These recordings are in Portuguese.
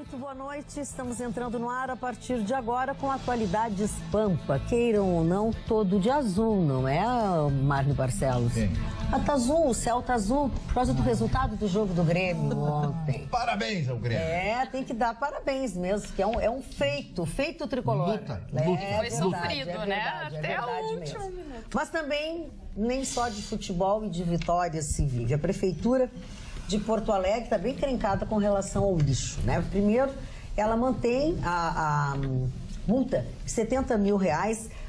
Muito boa noite, estamos entrando no ar a partir de agora com atualidades Pampa. Queiram ou não, todo de azul, não é, Marne Barcelos? Sim. Tá azul, o céu tá azul por causa do resultado do jogo do Grêmio ontem. Parabéns ao Grêmio. Tem que dar parabéns mesmo, que é um feito tricolor. Luta. Foi sofrido, né? Até o último minuto. Mas também nem só de futebol e de vitórias se vive. A prefeitura de Porto Alegre está bem encrencada com relação ao lixo, né? Primeiro, ela mantém a multa de R$70 mil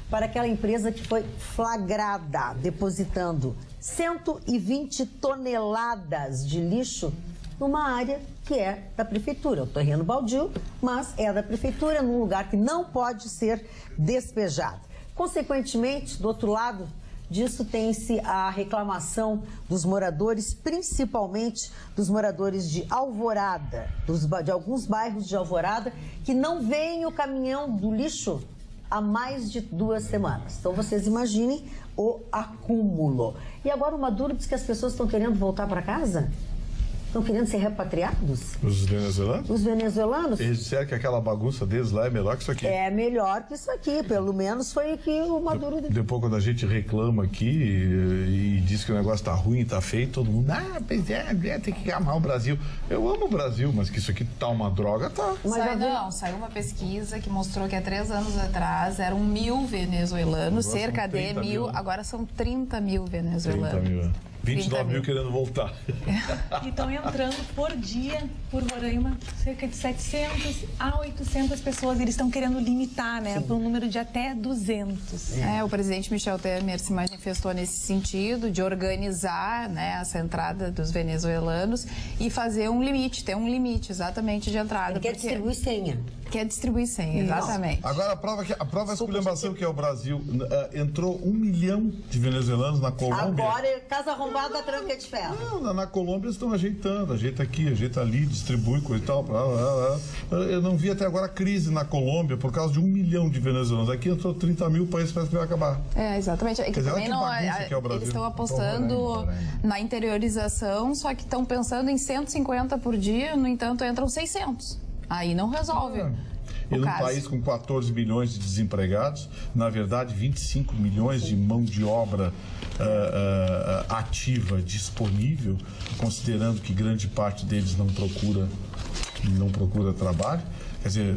para aquela empresa que foi flagrada depositando 120 toneladas de lixo numa área que é da prefeitura, o terreno baldio, mas é da prefeitura, num lugar que não pode ser despejado. Consequentemente, do outro lado disso tem-se a reclamação dos moradores, principalmente dos moradores de Alvorada, de alguns bairros de Alvorada, que não veem o caminhão do lixo há mais de 2 semanas. Então vocês imaginem o acúmulo. E agora o Maduro diz que as pessoas estão querendo voltar para casa? Estão querendo ser repatriados? Os venezuelanos? Os venezuelanos? Eles disseram que aquela bagunça deles lá é melhor que isso aqui. É melhor que isso aqui, pelo menos foi o que o Maduro... Depois, quando a gente reclama aqui e diz que o negócio tá ruim, tá feio, todo mundo, pois tem que amar o Brasil. Eu amo o Brasil, mas que isso aqui tá uma droga, tá. Saiu uma pesquisa que mostrou que há 3 anos atrás eram 1.000 venezuelanos, Agora cerca de 1.000, agora são 30 mil venezuelanos. 30 mil, 29 mil querendo voltar. E estão entrando por dia, por Roraima, cerca de 700 a 800 pessoas. Eles estão querendo limitar, né, para um número de até 200. O presidente Michel Temer se manifestou nesse sentido, de organizar, né, essa entrada dos venezuelanos e fazer um limite, ter um limite exatamente de entrada. Ele quer distribuir senha. Quer distribuir senha, exatamente. Agora, a prova é a esculhambação que é o Brasil. Entrou 1 milhão de venezuelanos na Colômbia. Agora, casa arrombada, tranca de ferro. Não, na Colômbia eles estão ajeitando, ajeita aqui, ajeita ali, distribui, coisa e tal. Eu não vi até agora crise na Colômbia por causa de 1 milhão de venezuelanos. Aqui entrou 30 mil, o país parece que vai acabar. Exatamente. É que também não, eles estão apostando na interiorização, só que estão pensando em 150 por dia, no entanto entram 600. Aí não resolve. E num país com 14 milhões de desempregados, na verdade 25 milhões de mão de obra ativa disponível, considerando que grande parte deles não procura trabalho. Quer dizer,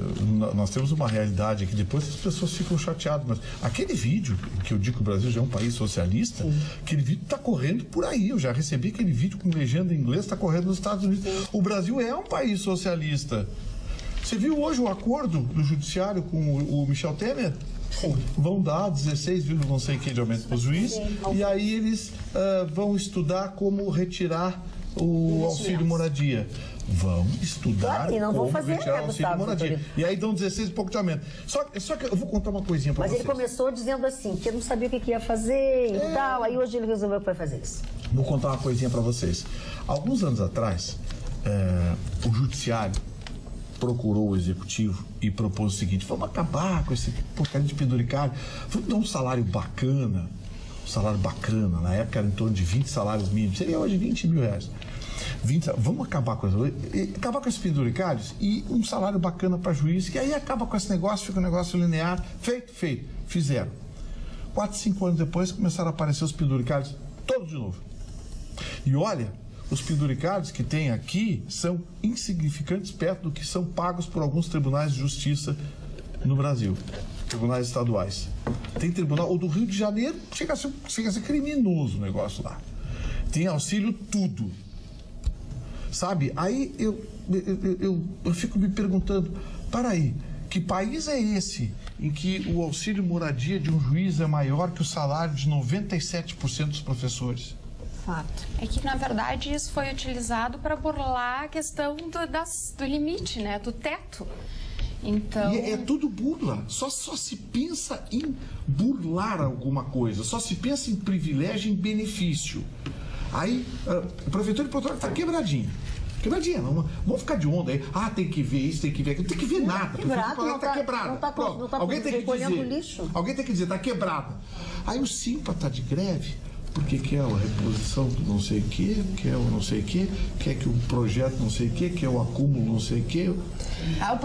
nós temos uma realidade aqui, depois as pessoas ficam chateadas, mas aquele vídeo, que eu digo que o Brasil já é um país socialista, aquele vídeo está correndo por aí, eu já recebi aquele vídeo com legenda em inglês, está correndo nos Estados Unidos. O Brasil é um país socialista. Você viu hoje o acordo do judiciário com o Michel Temer? Sim. Vão dar 16, não sei que de aumento para o juiz, e aí eles vão estudar como retirar o auxílio moradia. Vão estudar como retirar o auxílio moradia. E aí dão 16 e pouco de aumento. Só que eu vou contar uma coisinha para vocês. Mas ele começou dizendo assim, que não sabia o que ia fazer e tal, aí hoje ele resolveu que vai fazer isso. Vou contar uma coisinha para vocês. Alguns anos atrás, o judiciário procurou o executivo e propôs o seguinte: vamos acabar com esse porcaria de penduricário, vamos dar um salário bacana, na época era em torno de 20 salários mínimos, seria hoje 20 mil reais. Vamos acabar com esses penduricários e um salário bacana para juiz, que aí acaba com esse negócio, fica um negócio linear. Feito. Fizeram. 4, 5 anos depois começaram a aparecer os penduricários todos de novo. E olha, os penduricários que tem aqui são insignificantes perto do que são pagos por alguns tribunais de justiça no Brasil, tribunais estaduais. Tem tribunal, o do Rio de Janeiro chega a ser criminoso o negócio lá. Tem auxílio tudo. Sabe? Aí eu fico me perguntando, para aí, que país é esse em que o auxílio moradia de um juiz é maior que o salário de 97% dos professores? Fato. É que, na verdade, isso foi utilizado para burlar a questão do limite, né? Do teto. Então... E é tudo burla. Só se pensa em burlar alguma coisa. Só se pensa em privilégio, em benefício. Aí, a Prefeitura de Porto Alegre está quebradinha. Vamos ficar de onda aí. Tem que ver isso, tem que ver aquilo. Não tem que ver nada. Está quebrada. Alguém tem que dizer, está quebrada. Aí o Simpa está de greve porque quer a reposição do não sei o quê, quer o não sei o quê, quer que o projeto não sei o quê, quer o acúmulo não sei o quê. O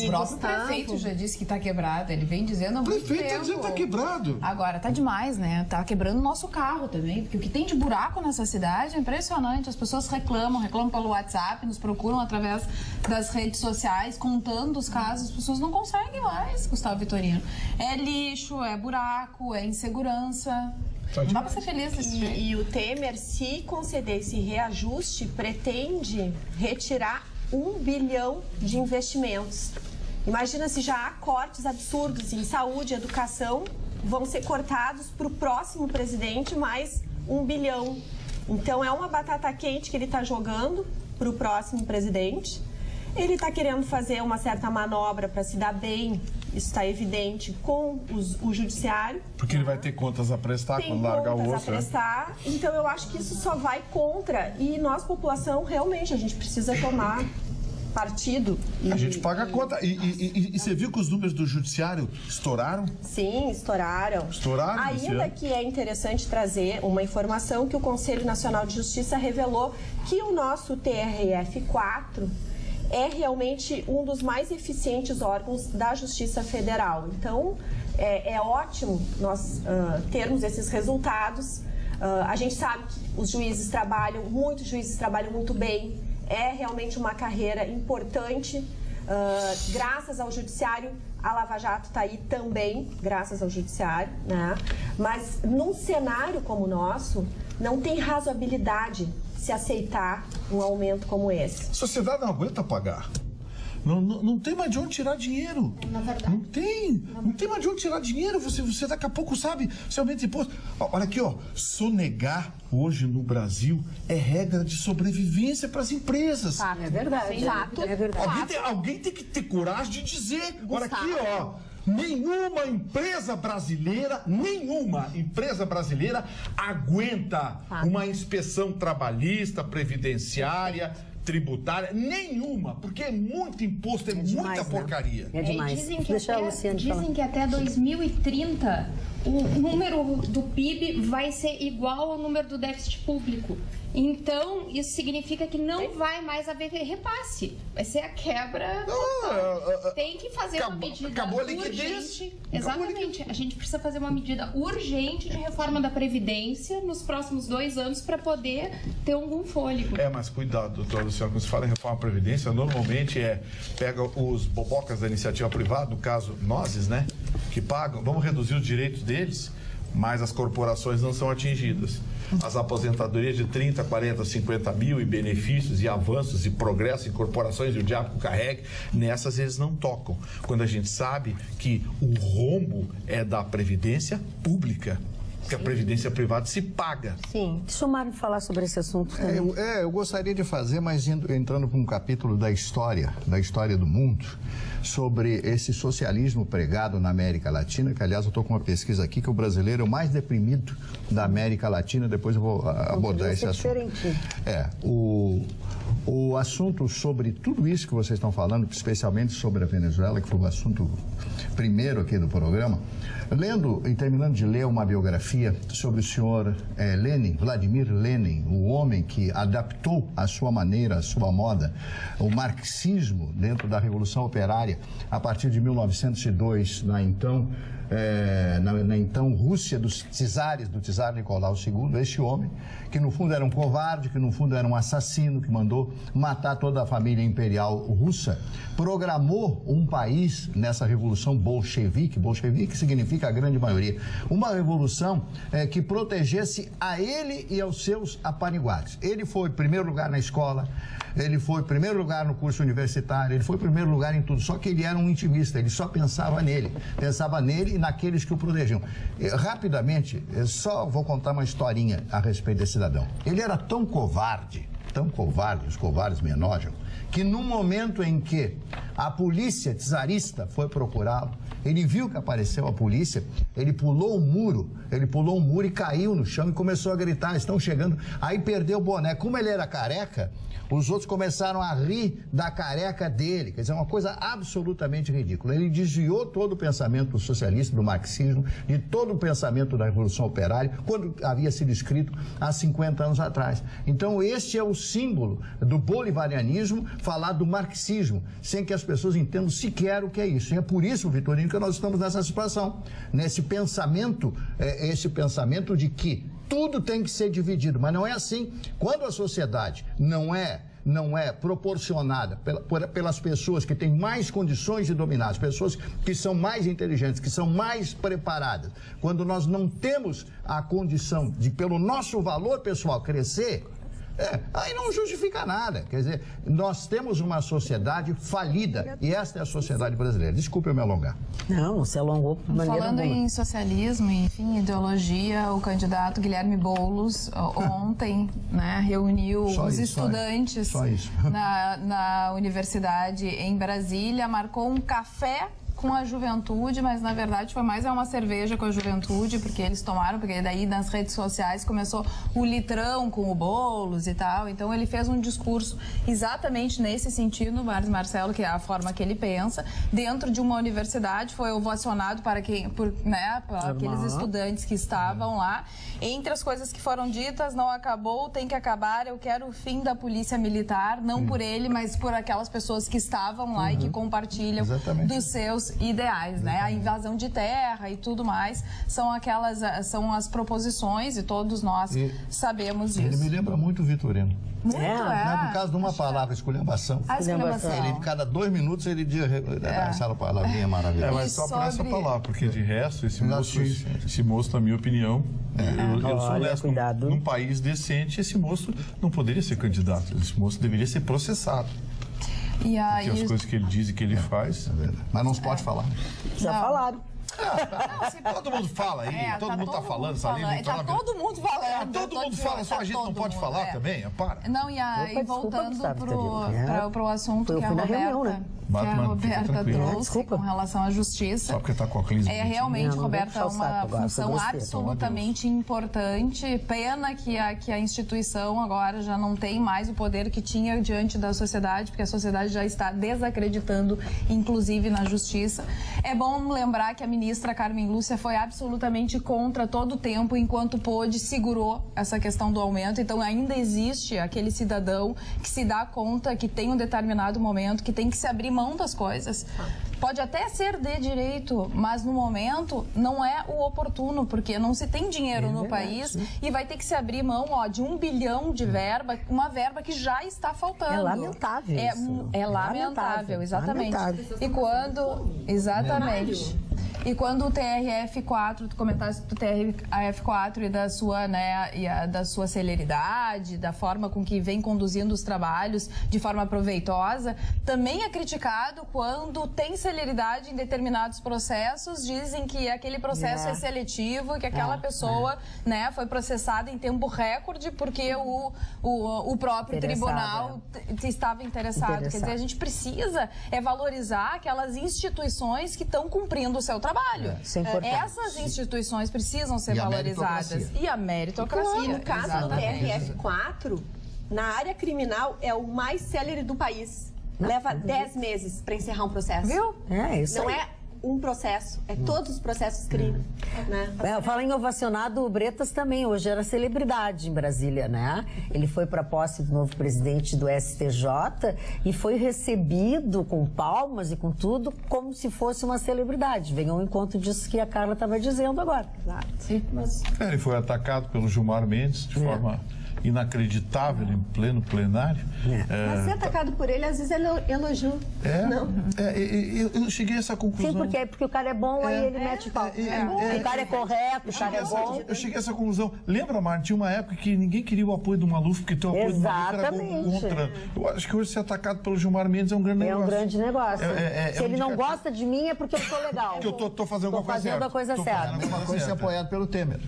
próprio prefeito já disse que está quebrado, ele vem dizendo há muito tempo. O prefeito está dizendo que está quebrado. Agora, tá demais, né? Tá quebrando o nosso carro também, porque o que tem de buraco nessa cidade é impressionante. As pessoas reclamam pelo WhatsApp, nos procuram através das redes sociais, contando os casos. As pessoas não conseguem mais, Gustavo Vitorino. É lixo, é buraco, é insegurança. Não dá pra ser feliz desse jeito. E o Temer, se conceder esse reajuste, pretende retirar 1 bilhão de investimentos. Imagina se já há cortes absurdos em saúde, educação, vão ser cortados para o próximo presidente mais 1 bilhão. Então é uma batata quente que ele está jogando para o próximo presidente. Ele está querendo fazer uma certa manobra para se dar bem, isso está evidente, com o judiciário. Porque ele vai ter contas a prestar quando largar o osso. Tem contas a prestar, então eu acho que isso só vai contra. E nós, população, realmente, a gente precisa tomar partido. A gente paga a conta. E você viu que os números do judiciário estouraram? Sim, estouraram. Estouraram? Ainda que é interessante trazer uma informação que o Conselho Nacional de Justiça revelou que o nosso TRF4 é realmente um dos mais eficientes órgãos da Justiça Federal. Então, é ótimo nós termos esses resultados. A gente sabe que os juízes muitos juízes trabalham muito bem. É realmente uma carreira importante. Graças ao Judiciário, a Lava Jato está aí também, graças ao Judiciário, né? Mas num cenário como o nosso, não tem razoabilidade se aceitar um aumento como esse. A sociedade não aguenta pagar. Não tem mais de onde tirar dinheiro. Na verdade. Não tem mais de onde tirar dinheiro. Você daqui a pouco sabe, você aumenta imposto. Olha aqui, ó. Sonegar hoje no Brasil é regra de sobrevivência para as empresas. Fato. É verdade. Fato. É verdade. Alguém tem que ter coragem de dizer. Olha aqui, ó. Nenhuma empresa brasileira aguenta uma inspeção trabalhista, previdenciária, tributária, nenhuma, porque é muito imposto, é muita porcaria. É demais. Dizem que até 2030 o número do PIB vai ser igual ao número do déficit público. Então, isso significa que não vai mais haver repasse. Vai ser a quebra total. Tem que fazer uma medida acabou a liquidez. urgente. Exatamente. A gente precisa fazer uma medida urgente de reforma da Previdência nos próximos 2 anos para poder ter algum fôlego. Mas cuidado, doutor Luciano, quando se fala em reforma da Previdência, normalmente pega os bobocas da iniciativa privada, no caso, nós, né, que pagam, vamos reduzir os direitos deles, mas as corporações não são atingidas. As aposentadorias de 30, 40, 50 mil e benefícios e avanços e progresso em corporações e o diabo que carregue, nessas eles não tocam. Quando a gente sabe que o rombo é da Previdência pública, que a Previdência privada se paga. Sim. Deixa o Mário falar sobre esse assunto também. Eu gostaria de fazer, mas entrando para um capítulo da história do mundo, sobre esse socialismo pregado na América Latina, que, aliás, eu estou com uma pesquisa aqui que o brasileiro é o mais deprimido da América Latina, depois eu vou abordar esse assunto. O assunto sobre tudo isso que vocês estão falando, especialmente sobre a Venezuela, que foi o assunto primeiro aqui do programa, lendo e terminando de ler uma biografia sobre o senhor Vladimir Lenin, o homem que adaptou à sua maneira, à sua moda, o marxismo dentro da Revolução Operária a partir de 1902, na então Rússia dos czares, do czar Nicolau II, este homem que no fundo era um covarde, que no fundo era um assassino, que mandou matar toda a família imperial russa, programou um país nessa revolução bolchevique significa a grande maioria, uma revolução que protegesse a ele e aos seus apariguados. Ele foi primeiro lugar na escola, ele foi primeiro lugar no curso universitário, ele foi primeiro lugar em tudo, só que ele era um intimista, ele só pensava nele e naqueles que o protegiam. Rapidamente, só vou contar uma historinha a respeito desse cidadão. Ele era tão covarde, os covardes me enojam, que no momento em que A polícia czarista foi procurá-lo. Ele viu que apareceu a polícia, ele pulou um muro e caiu no chão e começou a gritar, estão chegando. Aí perdeu o boné. Como ele era careca, os outros começaram a rir da careca dele. Quer dizer, uma coisa absolutamente ridícula. Ele desviou todo o pensamento socialista, do marxismo, de todo o pensamento da Revolução Operária, quando havia sido escrito há 50 anos atrás. Então, este é o símbolo do bolivarianismo, falar do marxismo, sem que as pessoas entendam sequer o que é isso. E é por isso, Vitorino, que nós estamos nessa situação, nesse pensamento, esse pensamento de que tudo tem que ser dividido, mas não é assim. Quando a sociedade não é proporcionada pelas pessoas que têm mais condições de dominar, as pessoas que são mais inteligentes, que são mais preparadas, quando nós não temos a condição de, pelo nosso valor pessoal, crescer, aí não justifica nada. Quer dizer, nós temos uma sociedade falida e esta é a sociedade brasileira. Desculpe eu me alongar. Não se alongou de maneira Falando alguma. em socialismo, enfim, ideologia, o candidato Guilherme Boulos ontem, né, reuniu os estudantes na universidade em Brasília, marcou um café com a juventude, mas na verdade foi mais uma cerveja com a juventude, porque eles tomaram, porque daí nas redes sociais começou o litrão com o Boulos e tal, então ele fez um discurso exatamente nesse sentido, Marcelo, que é a forma que ele pensa, dentro de uma universidade, foi ovacionado para aqueles estudantes que estavam lá. Entre as coisas que foram ditas, não acabou, tem que acabar, eu quero o fim da polícia militar, não por ele, mas por aquelas pessoas que estavam lá e que compartilham dos seus ideais, né? A invasão de terra e tudo mais são as proposições e todos nós sabemos disso. Ele me lembra muito o Vitorino. Muito, No caso de uma palavra, esculhambação. A esculhambação. Ele, cada 2 minutos, ele diz essa palavrinha maravilhosa. Mas só por essa palavra, porque de resto, esse moço, na minha opinião, eu sou honesto, num país decente, esse moço não poderia ser candidato. Esse moço deveria ser processado. E aí... Porque as coisas que ele diz e que ele faz... Mas não se pode falar. Já falaram. Todo mundo fala aí, todo mundo tá falando essa lei. Tá todo mundo falando. Todo mundo fala, só a gente não pode falar também? Para. Não, e voltando para o assunto que a Roberta trouxe com relação à justiça. Só porque tá com a crise. Realmente, Roberta, é uma função absolutamente importante. Pena que a instituição agora já não tem mais o poder que tinha diante da sociedade, porque a sociedade já está desacreditando, inclusive na justiça. É bom lembrar que a ministra Carmen Lúcia foi absolutamente contra todo o tempo, enquanto pôde, segurou essa questão do aumento. Então, ainda existe aquele cidadão que se dá conta que tem um determinado momento, que tem que se abrir mão das coisas. Pode até ser de direito, mas no momento não é o oportuno, porque não se tem dinheiro no país e vai ter que se abrir mão de 1 bilhão de verba, uma verba que já está faltando. É lamentável isso. É lamentável, exatamente. Lamentável. E quando... Exatamente. E quando o TRF4, tu comentaste do TRF4 e da sua, da sua celeridade, da forma com que vem conduzindo os trabalhos de forma proveitosa, também é criticado quando tem celeridade em determinados processos, dizem que aquele processo é seletivo, que aquela pessoa, foi processada em tempo recorde porque o próprio tribunal estava interessado. Quer dizer, a gente precisa valorizar aquelas instituições que estão cumprindo o seu trabalho. Essas instituições precisam ser valorizadas. E a meritocracia. No caso do TRF4, na área criminal, é o mais célere do país. Leva 10 meses para encerrar um processo. Viu? Isso não aí. é um processo, é todos os processos crime. Fala em ovacionado, o Bretas também hoje era celebridade em Brasília, né? Ele foi para a posse do novo presidente do STJ e foi recebido com palmas e com tudo como se fosse uma celebridade. Vem ao encontro disso que a Carla estava dizendo agora. Ele foi atacado pelo Gilmar Mendes de forma inacreditável em pleno plenário. Mas ser atacado por ele, às vezes ele elogio. Eu cheguei a essa conclusão. Sim, porque o cara é bom, aí ele mete o pau. O cara é correto, o cara é bom. Eu cheguei a essa conclusão. Lembra, Martin, tinha uma época que ninguém queria o apoio do Maluf, porque o apoio do Maluf era contra. Eu acho que hoje ser atacado pelo Gilmar Mendes é um grande negócio. É um grande negócio. Se ele não gosta de mim, é porque eu sou legal. Porque eu tô fazendo alguma coisa certa. Tô fazendo a coisa certa. Uma coisa ser apoiado pelo Temer.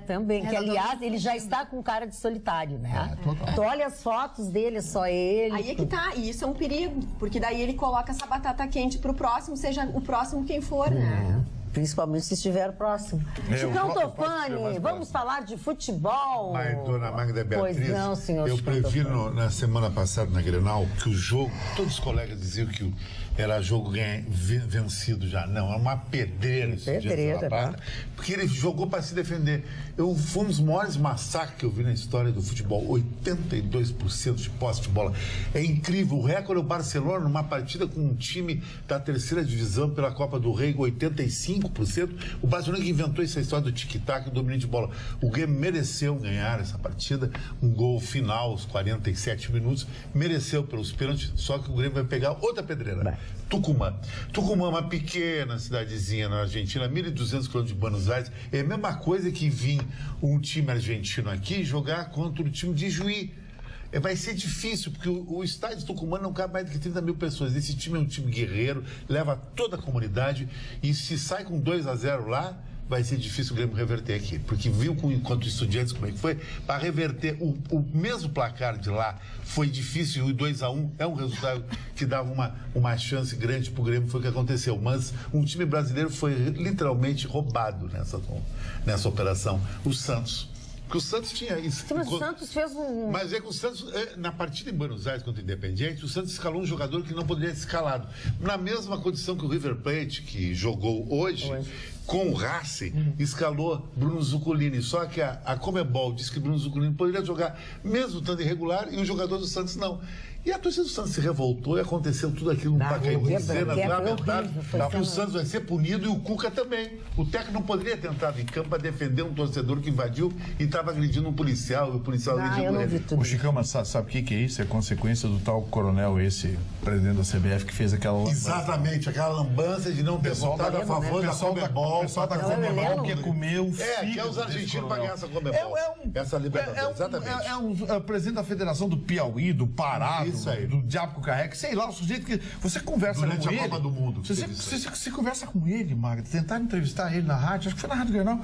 Também. Que, aliás, ele já está com cara cara de solitário, né? Total. Tu olha as fotos dele, é só ele. Aí é que tá, e isso é um perigo, porque daí ele coloca essa batata quente pro próximo, seja o próximo quem for, né? Principalmente se estiver próximo. Chicão Tofani, vamos falar de futebol. Mas, dona Magda Beatriz, Pois não, senhor eu Chicão prefiro, na semana passada, na Grenal, que o jogo, todos os colegas diziam que era jogo vencido já. Não, é uma pedreira esse dia da Plata, porque ele jogou para se defender. Foi um dos maiores massacres que eu vi na história do futebol. 82% de posse de bola. É incrível. O recorde é o Barcelona, numa partida com um time da terceira divisão pela Copa do Rei, 85%. O Barcelona que inventou essa história do tic-tac e do domínio de bola. O Grêmio mereceu ganhar essa partida. Um gol final aos 47 minutos. Mereceu pelos pênaltis, só que o Grêmio vai pegar outra pedreira. Tucumã. Tucumã é uma pequena cidadezinha na Argentina, 1.200 km de Buenos Aires. É a mesma coisa que vir um time argentino aqui jogar contra o time de Juí. Vai ser difícil, porque o estádio de Tucumã não cabe mais do que 30 mil pessoas. Esse time é um time guerreiro, leva toda a comunidade, e se sai com 2-0 lá, vai ser difícil o Grêmio reverter aqui. Porque viu enquanto Estudiantes como é que foi, para reverter o mesmo placar de lá foi difícil, e o 2-1 é um resultado que dava uma chance grande para o Grêmio, foi o que aconteceu. Mas um time brasileiro foi literalmente roubado nessa operação. O Santos. Porque o Santos tinha isso. Mas o Santos fez um... Mas é que o Santos, na partida em Buenos Aires contra o Independiente, o Santos escalou um jogador que não poderia ser escalado. Na mesma condição que o River Plate, que jogou hoje, com o Racing, escalou Bruno Zuculini. Só que a Conmebol disse que Bruno Zuculini poderia jogar, mesmo estando irregular, e o jogador do Santos não. E a torcida do Santos se revoltou e aconteceu tudo aquilo no Pacaembu, cenas lamentáveis, que o Santos vai ser punido e o Cuca também. O técnico não poderia ter entrado em campo para defender um torcedor que invadiu e estava agredindo um policial, e o policial agredindo ele. O Chicão, mas sabe o que é isso? É consequência do tal coronel, esse presidente da CBF, que fez aquela lambança. Exatamente, aquela lambança de não ter votado a favor da Conmebol. O pessoal da Conmebol quer comer o fígado. Que é os argentinos para ganhar essa Conmebol. Essa Libertadores, exatamente. É um presidente da Federação do Piauí, do Pará, do diabo que carrega, sei lá, o sujeito que você conversa durante com ele. Durante a Copa do Mundo. Você conversa com ele, Magda, tentar entrevistar ele na rádio, acho que foi na Rádio Grenal.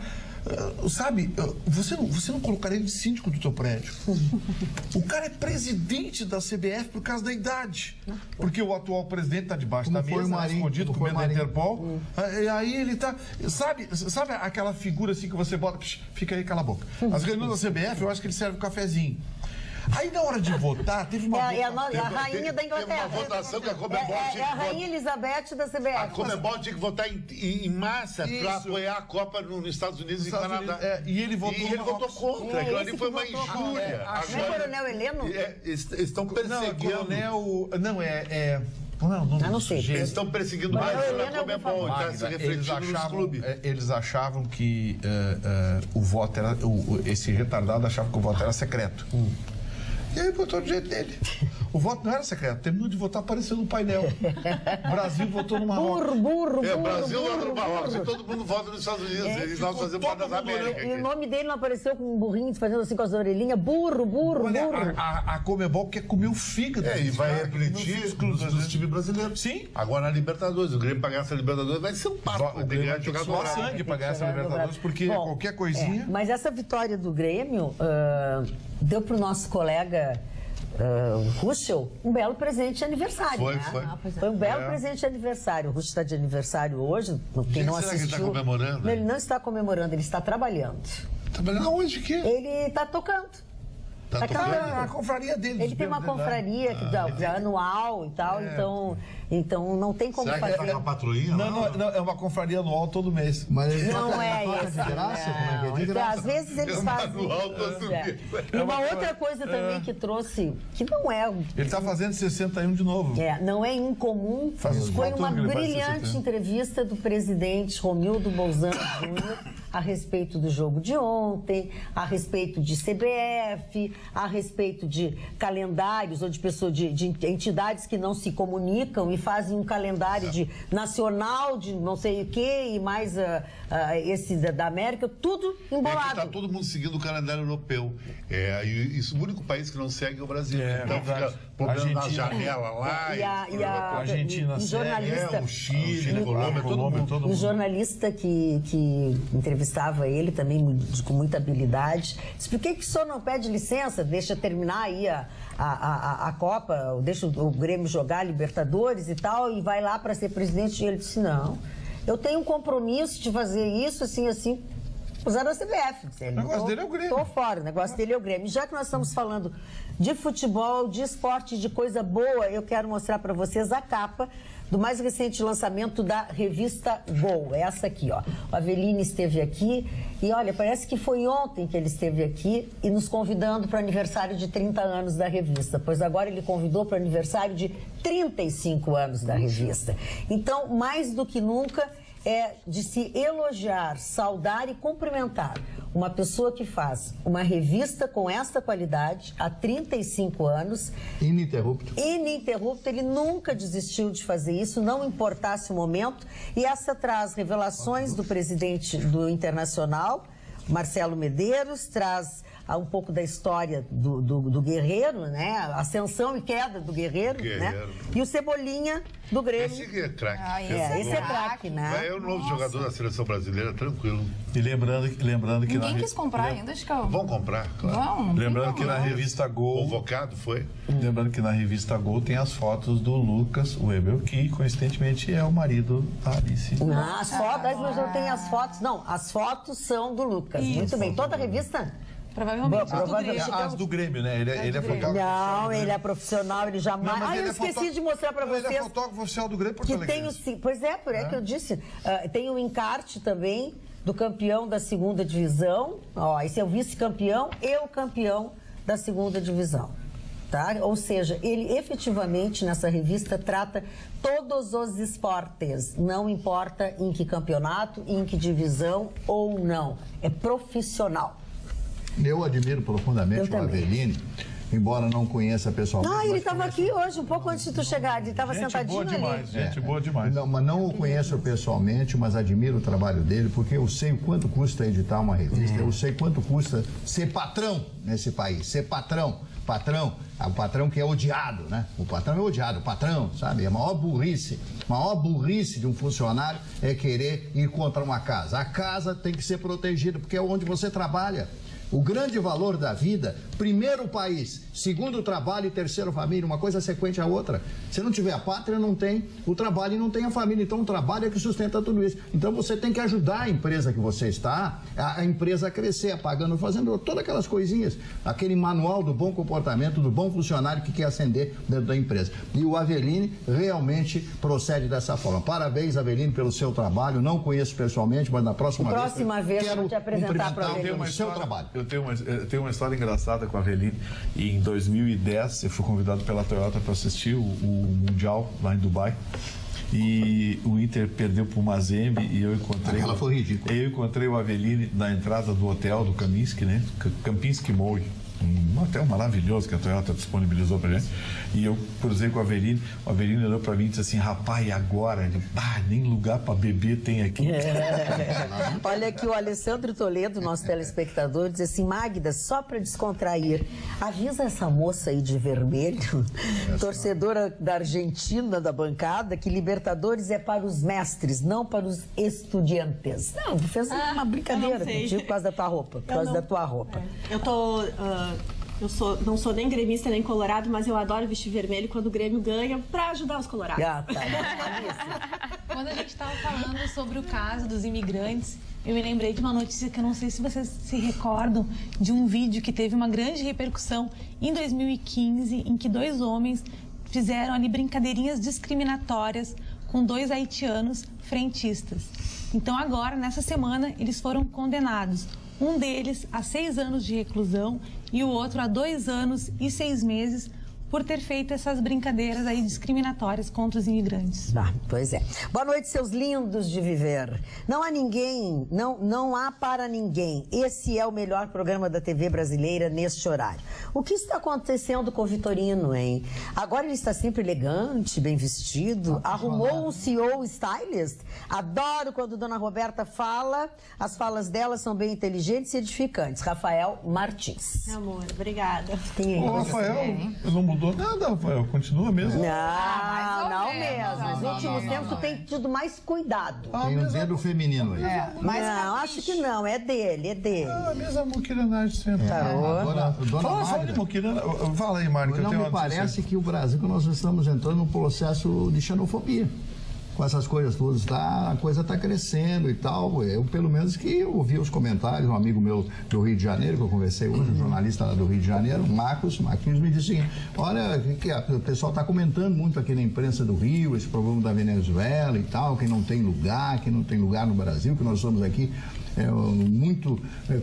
Sabe, você não colocaria ele de síndico do teu prédio. O cara é presidente da CBF por causa da idade. Porque o atual presidente está debaixo da mesa, escondido, com medo da Interpol. E aí ele tá... Sabe aquela figura assim que você bota... Fica aí, cala a boca. As reuniões da CBF, eu acho que ele serve um cafezinho. Aí, na hora de votar, teve uma votação. É a rainha da Inglaterra. Teve uma votação que a Conmebol tinha que votar. É a rainha Elizabeth da CBF. A Conmebol tinha que votar em massa para apoiar a Copa nos Estados Unidos e Canadá. E ele votou contra. Aquilo ali foi uma injúria. Não é Coronel Heleno? Estão perseguindo. Não sei. Eles estão perseguindo mais a Conmebol, está se refletindo nos clubes. Eles achavam que o voto era... Esse retardado achava que o voto era secreto. E aí votou do jeito dele. O voto não era secreto, terminou de votar, apareceu no painel. O Brasil votou no Marrocos. Burro. O Brasil votou no Marrocos. E todo mundo vota nos Estados Unidos. Eles não fazem parte das Américas. E o nome dele não apareceu com um burrinho fazendo assim com as orelhinhas. Burro. A Conmebol quer comer o fígado. E vai refletir nos times brasileiros. Sim. Agora na Libertadores. O Grêmio pagar essa Libertadores vai ser um papo. O Grêmio vai jogar só sangue pagar essa Libertadores, porque qualquer coisinha... Mas essa vitória do Grêmio deu pro nosso colega Ruschel um belo presente de aniversário. Foi um belo presente de aniversário. O Ruschel está de aniversário hoje. Quem não assistiu, ele está comemorando? Ele não está comemorando, ele está trabalhando. Trabalhando aonde? O quê? Ele está tocando. A confraria dele. Ele tem uma confraria anual e tal, então não tem como fazer. Será que é uma patrulhinha? Não, é uma confraria anual todo mês. Mas não é isso. De graça? Como é que é de graça? Às vezes eles fazem. E uma outra coisa também que trouxe, que não é. Ele está fazendo 61 de novo. Não é incomum. Foi uma brilhante entrevista do presidente Romildo Bolzano Júnior a respeito do jogo de ontem, a respeito de CBF, a respeito de calendários ou de pessoas, de entidades que não se comunicam e fazem um calendário de nacional, de não sei o quê, e mais esse da América, tudo embolado. Está todo mundo seguindo o calendário europeu. O único país que não segue é o Brasil. Então fica problema na janela lá. E a Argentina segue. O Chile, a Colômbia, todo mundo. Um jornalista que entrevistou entrevistava ele também com muita habilidade. Disse, por que o senhor não pede licença, deixa terminar aí a Copa, deixa o Grêmio jogar Libertadores e tal, e vai lá para ser presidente? E ele disse, não, eu tenho um compromisso de fazer isso, assim, usaram a CBF. O negócio dele é o Grêmio. Tô fora, o negócio dele é o Grêmio. Já que nós estamos falando de futebol, de esporte, de coisa boa, eu quero mostrar para vocês a capa do mais recente lançamento da revista Gol. Essa aqui, ó. O Aveline esteve aqui e, olha, parece que foi ontem que ele esteve aqui e nos convidando para o aniversário de 30 anos da revista, pois agora ele convidou para o aniversário de 35 anos da revista. Então, mais do que nunca, é de se elogiar, saudar e cumprimentar uma pessoa que faz uma revista com esta qualidade há 35 anos. Ininterrupto. Ininterrupto, ele nunca desistiu de fazer isso, não importasse o momento. E essa traz revelações do presidente do Internacional, Marcelo Medeiros, traz um pouco da história do Guerreiro, né? Ascensão e queda do Guerreiro, né? E o Cebolinha do Grêmio. Esse é craque. Esse é craque, né? É o novo jogador da seleção brasileira, tranquilo. E lembrando que ninguém quis comprar ainda, acho que vão comprar, claro. Não lembrando que na revista Gol, convocado foi. Lembrando que na revista Gol tem as fotos do Lucas Weber, que coincidentemente é o marido da Alice. As fotos, mas não tem as fotos. Não, as fotos são do Lucas. Isso. Muito bem. Toda a revista? Provavelmente. As do Grêmio, né? Ele é fotógrafo. Não, ele é profissional, ele jamais. Eu esqueci de mostrar para vocês. Ele é fotógrafo oficial do Grêmio Porto Alegre. Pois é, que eu disse. Tem o encarte também do campeão da segunda divisão. Ó, esse é o vice-campeão e o campeão da segunda divisão. Tá? Ou seja, ele efetivamente nessa revista trata todos os esportes, não importa em que campeonato, em que divisão ou não. É profissional. Eu admiro profundamente o Aveline, embora não conheça pessoalmente. Ele estava aqui hoje, um pouco antes de tu chegar, ele estava sentadinho ali. Gente boa demais. Mas não o conheço pessoalmente, mas admiro o trabalho dele, porque eu sei o quanto custa editar uma revista, eu sei quanto custa ser patrão nesse país, ser patrão. O patrão que é odiado, né? O patrão é odiado, o patrão, sabe? A maior burrice de um funcionário é querer ir contra uma casa. A casa tem que ser protegida, porque é onde você trabalha. O grande valor da vida, primeiro o país, segundo o trabalho e terceiro a família, uma coisa sequente à outra. Se não tiver a pátria, não tem o trabalho e não tem a família. Então o trabalho é que sustenta tudo isso. Então você tem que ajudar a empresa que você está, a empresa a crescer, pagando, fazendo todas aquelas coisinhas. Aquele manual do bom comportamento, do bom funcionário que quer ascender dentro da empresa. E o Aveline realmente procede dessa forma. Parabéns, Aveline, pelo seu trabalho. Não conheço pessoalmente, mas na próxima vez quero te apresentar para o seu trabalho. Eu tenho uma história engraçada com a Aveline. E em 2010 eu fui convidado pela Toyota para assistir o Mundial lá em Dubai. E o Inter perdeu para o Mazembe e eu encontrei. Ela foi ridícula. Eu encontrei o Aveline na entrada do hotel do Kempinski, né? Kempinski Mall. Um hotel maravilhoso que a Toyota disponibilizou pra gente. E eu cruzei com o Aveline olhou pra mim e disse assim, rapaz, e agora? Ele, nem lugar pra beber tem aqui. Olha aqui o Alessandro Toledo, nosso telespectador, diz assim, Magda, só pra descontrair, avisa essa moça aí de vermelho, torcedora da Argentina, da bancada, que Libertadores é para os mestres, não para os estudiantes. Não, fez uma brincadeira contigo por causa da tua roupa. Por causa da tua roupa. Eu tô... não sou nem gremista nem colorado, mas eu adoro vestir vermelho quando o Grêmio ganha pra ajudar os colorados. Quando a gente estava falando sobre o caso dos imigrantes, eu me lembrei de uma notícia que eu não sei se vocês se recordam, de um vídeo que teve uma grande repercussão em 2015, em que 2 homens fizeram ali brincadeirinhas discriminatórias com 2 haitianos frentistas. Então agora, nessa semana, eles foram condenados. Um deles a 6 anos de reclusão e o outro a 2 anos e 6 meses por ter feito essas brincadeiras aí discriminatórias contra os imigrantes. Pois é. Boa noite, seus lindos de viver. Não há ninguém, não há para ninguém. Esse é o melhor programa da TV brasileira neste horário. O que está acontecendo com o Vitorino, hein? Agora ele está sempre elegante, bem vestido, arrumou um CEO stylist. Adoro quando Dona Roberta fala, as falas dela são bem inteligentes e edificantes. Rafael Martins. Meu amor, obrigada. O Rafael não mudou mudou nada, Rafael. Continua mesmo. Não mesmo. Nos últimos tempos tu tem tido mais cuidado. Tem um dedo feminino aí. Não, acho que não. É dele. A mesma muquiranagem sempre. Agora, dona Fala de muquirana. Fala aí, Mário, que eu não tenho me uma parece que o Brasil, que nós estamos entrando num processo de xenofobia. Com essas coisas todas, a coisa está crescendo e tal. Eu, pelo menos, que ouvi os comentários, um amigo meu do Rio de Janeiro, que eu conversei hoje, um jornalista lá do Rio de Janeiro, Marquinhos, me disse assim, olha, que o pessoal está comentando muito aqui na imprensa do Rio, esse problema da Venezuela e tal, que não tem lugar no Brasil, que nós estamos aqui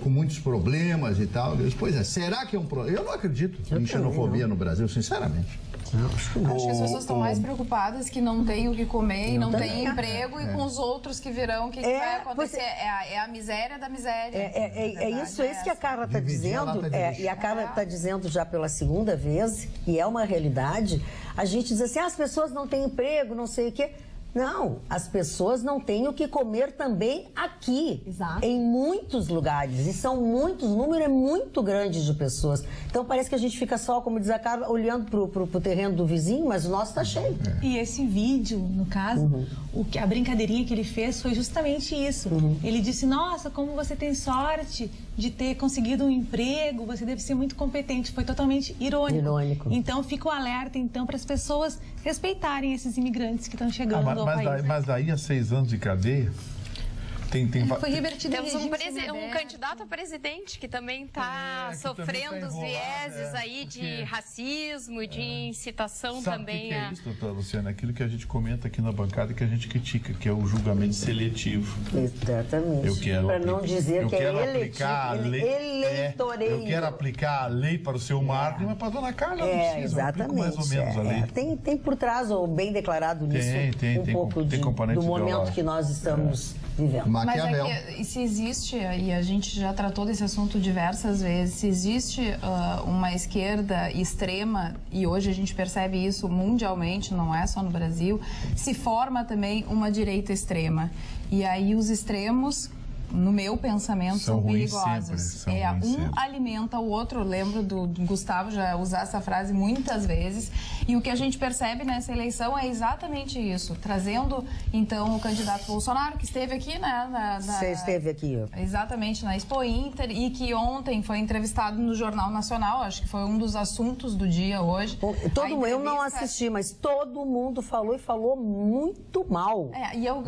com muitos problemas e tal. Eu disse, pois é, será que é um problema? Eu não acredito em xenofobia no Brasil, sinceramente. Acho que as pessoas estão mais preocupadas que não tem o que comer e não tem emprego e com os outros que virão, o que vai acontecer? É a miséria da miséria. É isso que a Carla está dizendo, e a Carla está dizendo já pela segunda vez, e é uma realidade. A gente diz assim, as pessoas não têm emprego, não sei o quê. Não, as pessoas não têm o que comer também aqui, em muitos lugares, e são muitos, o número é muito grande de pessoas. Então parece que a gente fica só, como diz a Carla, olhando pro terreno do vizinho, mas o nosso está cheio. E esse vídeo, no caso, a brincadeirinha que ele fez foi justamente isso. Ele disse, nossa, como você tem sorte de ter conseguido um emprego, você deve ser muito competente. Foi totalmente irônico. Então fica o alerta, então, para as pessoas respeitarem esses imigrantes que estão chegando ao país. Mas daí a 6 anos de cadeia, foi revertido. Temos um candidato a presidente que também está sofrendo os vieses aí de racismo e de incitação também. Sabe o que é isso, doutora Luciana? Aquilo que a gente comenta aqui na bancada e que a gente critica, que é o julgamento seletivo. Exatamente. Para não dizer que é eleitoreiro. Eu quero aplicar a lei para o seu Marco, mas para a dona Carla não precisa. Exatamente. Mais ou menos a lei. Tem por trás, ou bem declarado nisso, um pouco do momento que nós estamos vivendo. Mas se existe, e a gente já tratou desse assunto diversas vezes, se existe uma esquerda extrema, e hoje a gente percebe isso mundialmente, não é só no Brasil, se forma também uma direita extrema. E aí os extremos, no meu pensamento, são perigosos. Alimenta o outro. Eu lembro do Gustavo já usar essa frase muitas vezes. E o que a gente percebe nessa eleição é exatamente isso. Trazendo, então, o candidato Bolsonaro, que esteve aqui, né? Você esteve aqui. Exatamente, na Expo Inter, e que ontem foi entrevistado no Jornal Nacional. Acho que foi um dos assuntos do dia hoje. Eu não assisti, mas todo mundo falou e falou muito mal.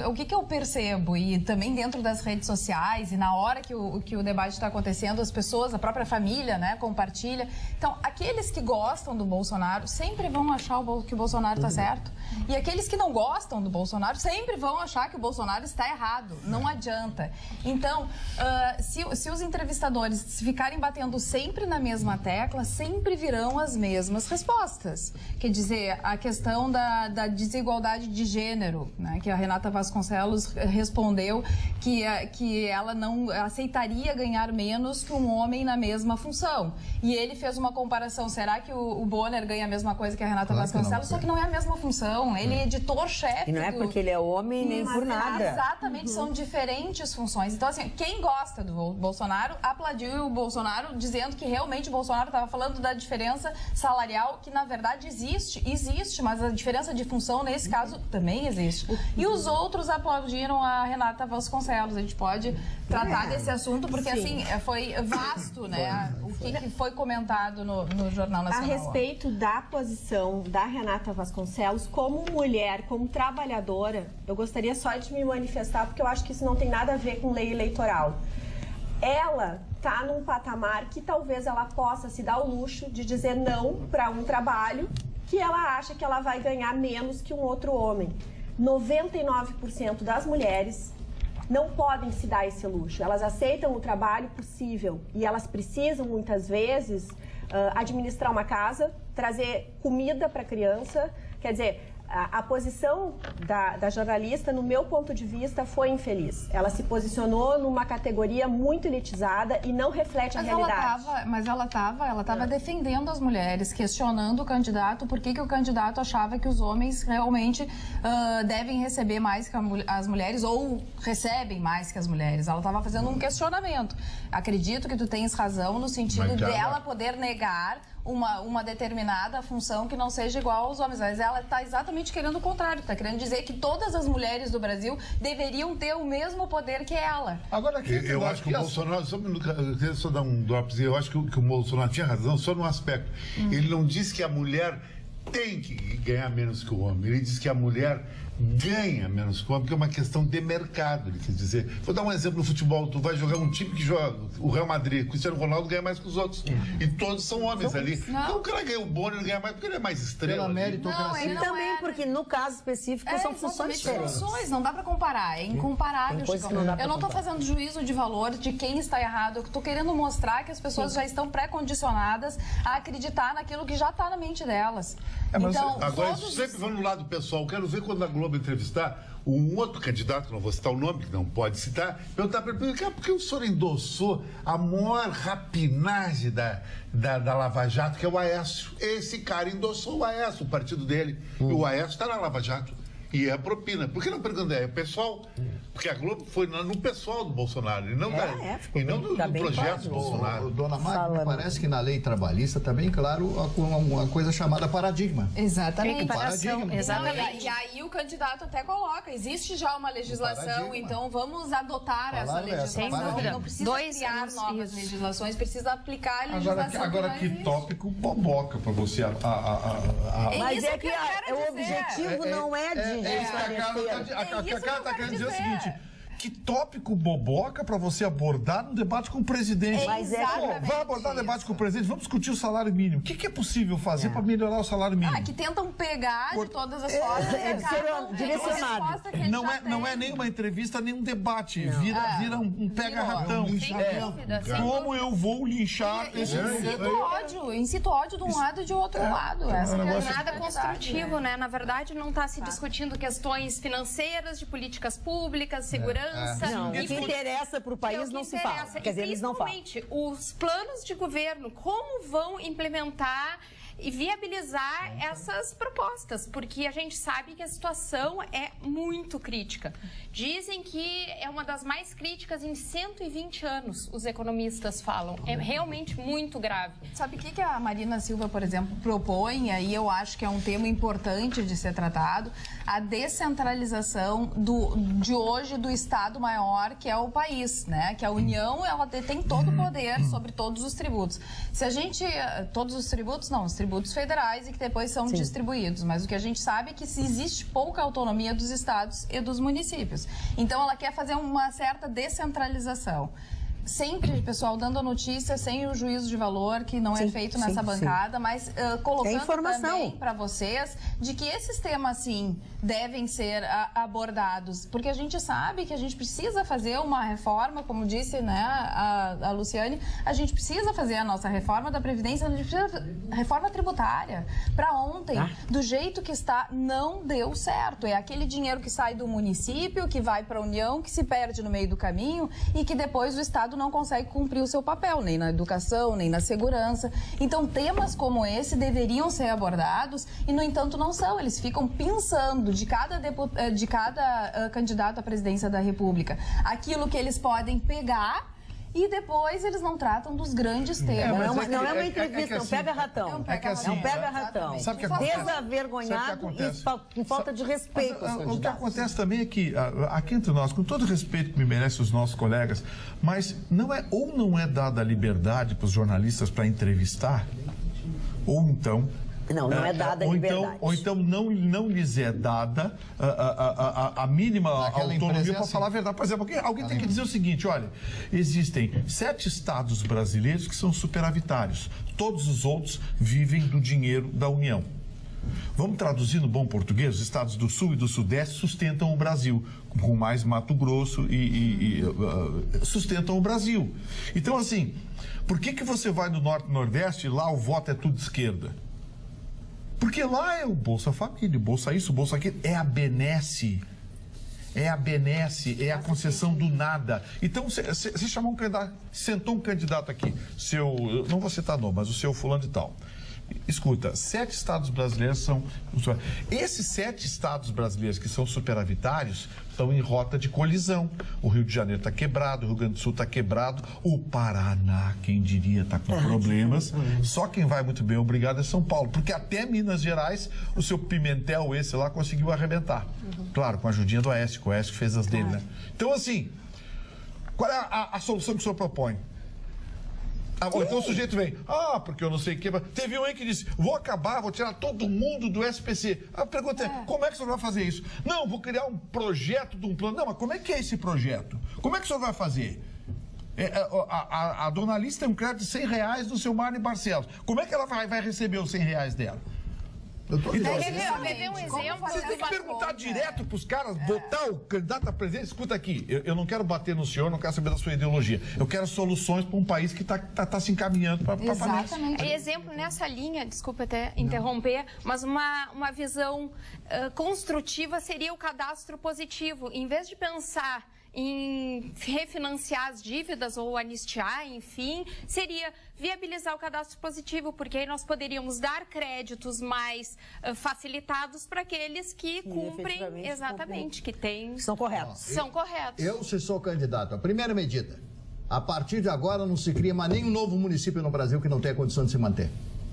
O que eu percebo, e também dentro das redes sociais, e na hora que o debate está acontecendo, as pessoas, a própria família, né, compartilha. Então, aqueles que gostam do Bolsonaro sempre vão achar que o Bolsonaro está certo. E aqueles que não gostam do Bolsonaro sempre vão achar que o Bolsonaro está errado. Não adianta. Então, se os entrevistadores ficarem batendo sempre na mesma tecla, sempre virão as mesmas respostas. Quer dizer, a questão da desigualdade de gênero, né, que a Renata Vasconcelos respondeu que ela não aceitaria ganhar menos que um homem na mesma função. E ele fez uma comparação, será que o Bonner ganha a mesma coisa que a Renata Vasconcelos? Só que não é a mesma função, ele é editor-chefe. E não é porque ele é homem nem por nada. Exatamente, são diferentes funções. Então, assim, quem gosta do Bolsonaro aplaudiu o Bolsonaro, dizendo que realmente o Bolsonaro estava falando da diferença salarial, que na verdade existe, mas a diferença de função, nesse caso, também existe. E os outros aplaudiram a Renata Vasconcelos. A gente pode tratar desse assunto, porque assim, foi vasto, né? O que foi comentado no Jornal Nacional. A respeito da posição da Renata Vasconcelos, como mulher, como trabalhadora, eu gostaria só de me manifestar, porque eu acho que isso não tem nada a ver com lei eleitoral. Ela está num patamar que talvez ela possa se dar o luxo de dizer não para um trabalho que ela acha que ela vai ganhar menos que um outro homem. 99% das mulheres não podem se dar esse luxo. Elas aceitam o trabalho possível e elas precisam, muitas vezes, administrar uma casa, trazer comida para a criança. Quer dizer, a posição da jornalista, no meu ponto de vista, foi infeliz. Ela se posicionou numa categoria muito elitizada e não reflete a realidade. Mas ela estava defendendo as mulheres, questionando o candidato, por que o candidato achava que os homens realmente devem receber mais que as mulheres ou recebem mais que as mulheres. Ela estava fazendo um questionamento. Acredito que tu tens razão no sentido dela poder negar uma determinada função que não seja igual aos homens, mas ela está exatamente querendo o contrário, está querendo dizer que todas as mulheres do Brasil deveriam ter o mesmo poder que ela. Agora, eu acho que o Bolsonaro, eu queria só dar um drops, eu acho que o Bolsonaro tinha razão só num aspecto. Ele não disse que a mulher tem que ganhar menos que o homem, ele disse que a mulher ganha menos que o homem, porque é uma questão de mercado, ele quer dizer. Vou dar um exemplo no futebol, tu vai jogar um time que joga, o Real Madrid, o Cristiano Ronaldo ganha mais que os outros. E todos são homens ali. Então o cara ganha o bônus, ele ganha mais porque ele é mais estrela. Pela meritocracia. E também porque no caso específico são funções diferentes. Não dá para comparar, é incomparável. Eu não estou fazendo juízo de valor de quem está errado, eu estou querendo mostrar que as pessoas já estão pré-condicionadas a acreditar naquilo que já está na mente delas. Então, agora, sempre vão no lado pessoal. Quero ver quando a Globo entrevistar um outro candidato, que não vou citar o nome, que não pode citar, perguntar para ele, por que o senhor endossou a maior rapinagem da Lava Jato, que é o Aécio? Esse cara endossou o Aécio, o partido dele. E o Aécio está na Lava Jato. E é a propina. Por que não pergunta? É o pessoal. Porque a Globo foi no pessoal do Bolsonaro, e não, e não do projeto do Bolsonaro. Dona Magda, parece que na lei trabalhista está bem claro uma coisa chamada paradigma. Exatamente. Paradigma. Exatamente. E aí o candidato até coloca, existe já uma legislação, então vamos adotar essa legislação. Não precisa criar novas legislações, precisa aplicar a legislação. Agora que tópico boboca para você. Mas é que o objetivo não é de a cara está querendo dizer o seguinte: que tópico boboca para você abordar no debate com o presidente. Mas vai abordar debate com o presidente, vamos discutir o salário mínimo. O que é possível fazer para melhorar o salário mínimo? Que tentam pegar de todas as formas. Direcionado. Não é nem uma entrevista, nem um debate. Vira um pega-ratão. Como eu vou linchar esse... Incito ódio de um lado e de outro lado. Nada construtivo, né? Na verdade, não está se discutindo questões financeiras, de políticas públicas, segurança. Não, o que interessa para o país não se fala. Quer dizer, eles não falam. Os planos de governo, como vão implementar e viabilizar essas propostas, porque a gente sabe que a situação é muito crítica. Dizem que é uma das mais críticas em 120 anos, os economistas falam. É realmente muito grave. Sabe o que a Marina Silva, por exemplo, propõe, e aí eu acho que é um tema importante de ser tratado, a descentralização de hoje do Estado maior, que é o país, né? Que a União, ela detém todo o poder sobre todos os tributos. Se a gente... Todos os tributos, não, os tributos federais e que depois são distribuídos. Mas o que a gente sabe é que existe pouca autonomia dos estados e dos municípios. Então, ela quer fazer uma certa descentralização. Sempre, pessoal, dando a notícia sem o juízo de valor, que não é feito nessa bancada, mas colocando também para vocês de que esses temas, sim, devem ser abordados. Porque a gente sabe que a gente precisa fazer uma reforma, como disse, né, a Luciane, a gente precisa fazer a nossa reforma da Previdência, a gente precisa reforma tributária. Para ontem, do jeito que está, não deu certo. É aquele dinheiro que sai do município, que vai para a União, que se perde no meio do caminho e que depois o Estado não consegue cumprir o seu papel, nem na educação, nem na segurança. Então, temas como esse deveriam ser abordados e, no entanto, não são. Eles ficam pensando de cada candidato à presidência da República aquilo que eles podem pegar e depois eles não tratam dos grandes temas. Não é uma entrevista, é um pega-ratão. É um pega-ratão. Desavergonhado e com falta de respeito. O que acontece também é que, aqui entre nós, com todo o respeito que me merecem os nossos colegas, mas não é dada a liberdade para os jornalistas para entrevistar, ou então... Não é dada a liberdade. Ou então não lhes é dada a mínima autonomia para falar a verdade. Por exemplo, alguém tem que dizer o seguinte, olha, existem 7 estados brasileiros que são superavitários. Todos os outros vivem do dinheiro da União. Vamos traduzir no bom português, os estados do Sul e do Sudeste sustentam o Brasil, com mais Mato Grosso sustentam o Brasil. Então, assim, por que você vai no Norte e Nordeste e lá o voto é tudo de esquerda? Porque lá é o Bolsa Família, Bolsa isso, Bolsa aquilo, é a benesse, é a concessão do nada. Então, você chamou um candidato, sentou um candidato aqui, não vou citar nome, mas o seu fulano de tal. Escuta, 7 estados brasileiros são... Esses 7 estados brasileiros que são superavitários estão em rota de colisão. O Rio de Janeiro está quebrado, o Rio Grande do Sul está quebrado, o Paraná, quem diria, está com problemas. Só quem vai muito bem, obrigado, é São Paulo. Porque até Minas Gerais, o seu Pimentel, esse lá, conseguiu arrebentar. Claro, com a ajudinha do Aécio, que o Aécio fez as dele, né? Então, assim, qual é a solução que o senhor propõe? Então o sujeito vem, porque eu não sei o que. Teve um aí que disse, vou acabar, vou tirar todo mundo do SPC. A pergunta é, como é que o senhor vai fazer isso? Não, vou criar um projeto de um plano. Não, mas como é que é esse projeto? Como é que o senhor vai fazer? A dona Alice tem um crédito de R$100 no seu Marne Barcelos. Como é que ela vai receber os R$100 dela? Então, você tem que perguntar direto para os caras, botar o candidato a presidente. Escuta aqui, eu não quero bater no senhor, não quero saber da sua ideologia. Eu quero soluções para um país que está se encaminhando para a Exatamente. Exemplo nessa linha, desculpa até interromper, mas uma visão construtiva seria o cadastro positivo. Em vez de pensar em refinanciar as dívidas ou anistiar, enfim, seria viabilizar o cadastro positivo, porque aí nós poderíamos dar créditos mais facilitados para aqueles que cumprem, exatamente, que têm... São corretos. São corretos. Eu, se sou candidato, a primeira medida, a partir de agora não se cria mais nenhum novo município no Brasil que não tenha condição de se manter.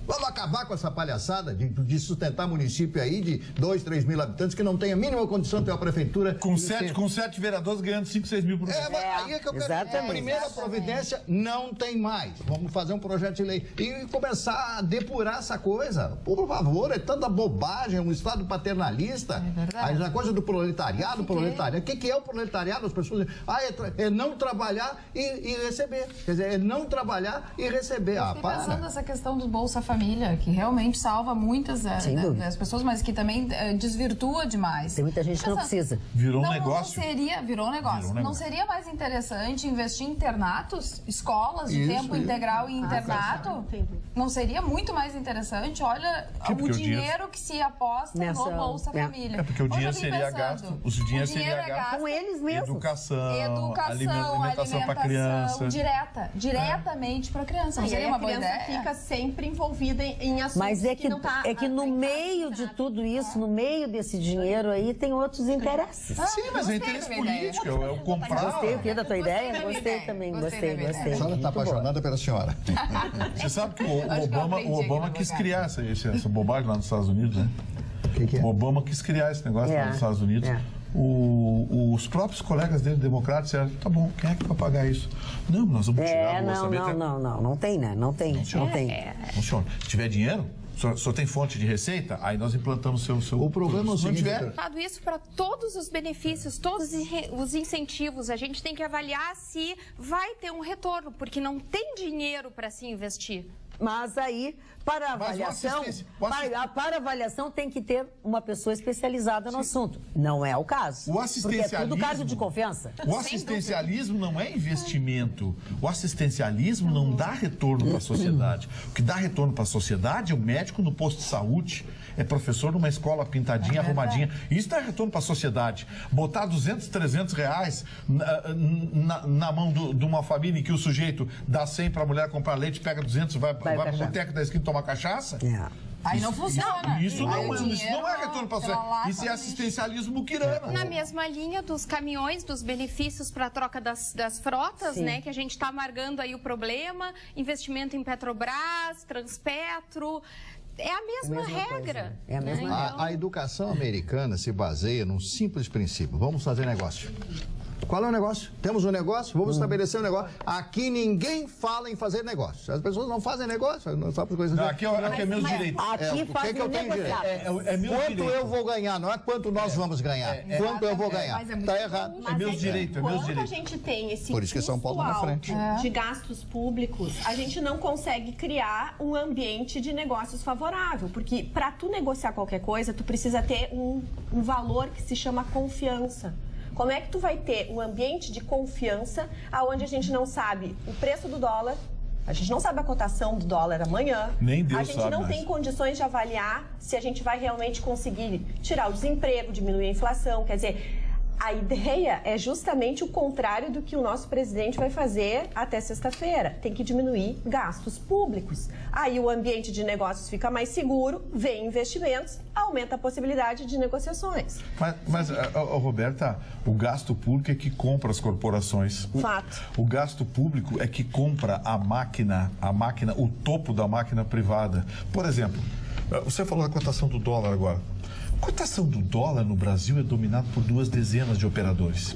Vamos acabar com essa palhaçada de sustentar município aí de 2, 3 mil habitantes que não tem a mínima condição de ter uma prefeitura. Com 7 vereadores ganhando 5, 6 mil por mês. Aí é que eu quero. A primeira providência não tem mais. Vamos fazer um projeto de lei e começar a depurar essa coisa. Por favor, é tanta bobagem, um Estado paternalista. Aí a coisa do proletariado, O que é o proletariado? As pessoas dizem, é não trabalhar e receber. Quer dizer, é não trabalhar e receber. Eu fiquei pensando nessa questão do Bolsa Família, que realmente salva muitas das pessoas, mas que também desvirtua demais. Tem muita gente que não precisa. Virou um negócio. Virou um negócio. Não seria mais interessante investir em internatos, escolas de tempo integral e internato? Não seria muito mais interessante? Olha o dinheiro que se aposta no Bolsa Família. Porque o dinheiro seria gasto. O dinheiro seria gasto com eles mesmos. Educação, alimentação para criança. Diretamente para a criança. Não seria uma boa ideia? Fica sempre envolvida em assuntos. Mas é que no meio de tudo isso, no meio desse dinheiro aí, tem outros interesses. Sim, mas é interesse político, é o comprar. Gostei o que da tua ideia? Gostei também, gostei. A senhora está apaixonada pela senhora. Você sabe que o Obama quis criar essa bobagem lá nos Estados Unidos, né? Que é? O Obama quis criar esse negócio lá nos Estados Unidos. Os próprios colegas dele, democratas, disseram, tá bom, quem é que vai pagar isso? Não, nós vamos tirar do orçamento. Não tem, né? Não tem. Se tiver dinheiro, o senhor tem fonte de receita, aí nós implantamos o seu... O problema é o seguinte... Isso para todos os benefícios, todos os incentivos, a gente tem que avaliar se vai ter um retorno, porque não tem dinheiro para se investir. Mas aí, para a avaliação tem que ter uma pessoa especializada no assunto. Não é o caso. O assistencialismo, porque é tudo cargo de confiança. O assistencialismo não é investimento. O assistencialismo não dá retorno para a sociedade. O que dá retorno para a sociedade é o médico no posto de saúde, é professor numa escola pintadinha, arrumadinha. Isso dá retorno para a sociedade. Botar 200, 300 reais na mão de uma família em que o sujeito dá 100 para a mulher comprar leite, pega 200, vai para o boteco da esquina tomar cachaça? Aí não funciona. Isso não é retorno para a sociedade. Isso é assistencialismo muquirana. Na mesma linha dos caminhões, dos benefícios para a troca das frotas, né? Que a gente está amargando aí o problema. Investimento em Petrobras, Transpetro. É a mesma regra. É a mesma regra. A educação americana se baseia num simples princípio. Vamos fazer negócio. Qual é o negócio? Temos um negócio? Vamos estabelecer um negócio. Aqui ninguém fala em fazer negócio. As pessoas não fazem negócio, não sabem coisas assim. Aqui é meus direitos. Aqui o que eu tenho direito? Quanto eu vou ganhar? Não é quanto nós vamos ganhar. Quanto eu vou ganhar. Está errado. É meus direitos, Quando a gente tem esse Por isso que São Paulo na frente. De gastos públicos, a gente não consegue criar um ambiente de negócios favorável. Porque para tu negociar qualquer coisa, tu precisa ter um valor que se chama confiança. Como é que tu vai ter um ambiente de confiança onde a gente não sabe o preço do dólar, a gente não sabe a cotação do dólar amanhã, nem Deus a gente não tem condições de avaliar se a gente vai realmente conseguir tirar o desemprego, diminuir a inflação, quer dizer... A ideia é justamente o contrário do que o nosso presidente vai fazer até sexta-feira. Tem que diminuir gastos públicos. Aí o ambiente de negócios fica mais seguro, vem investimentos, aumenta a possibilidade de negociações. Mas Roberta, o gasto público é que compra as corporações. Fato. O gasto público é que compra a máquina, o topo da máquina privada. Por exemplo, você falou da cotação do dólar agora. A cotação do dólar no Brasil é dominada por 2 dezenas de operadores.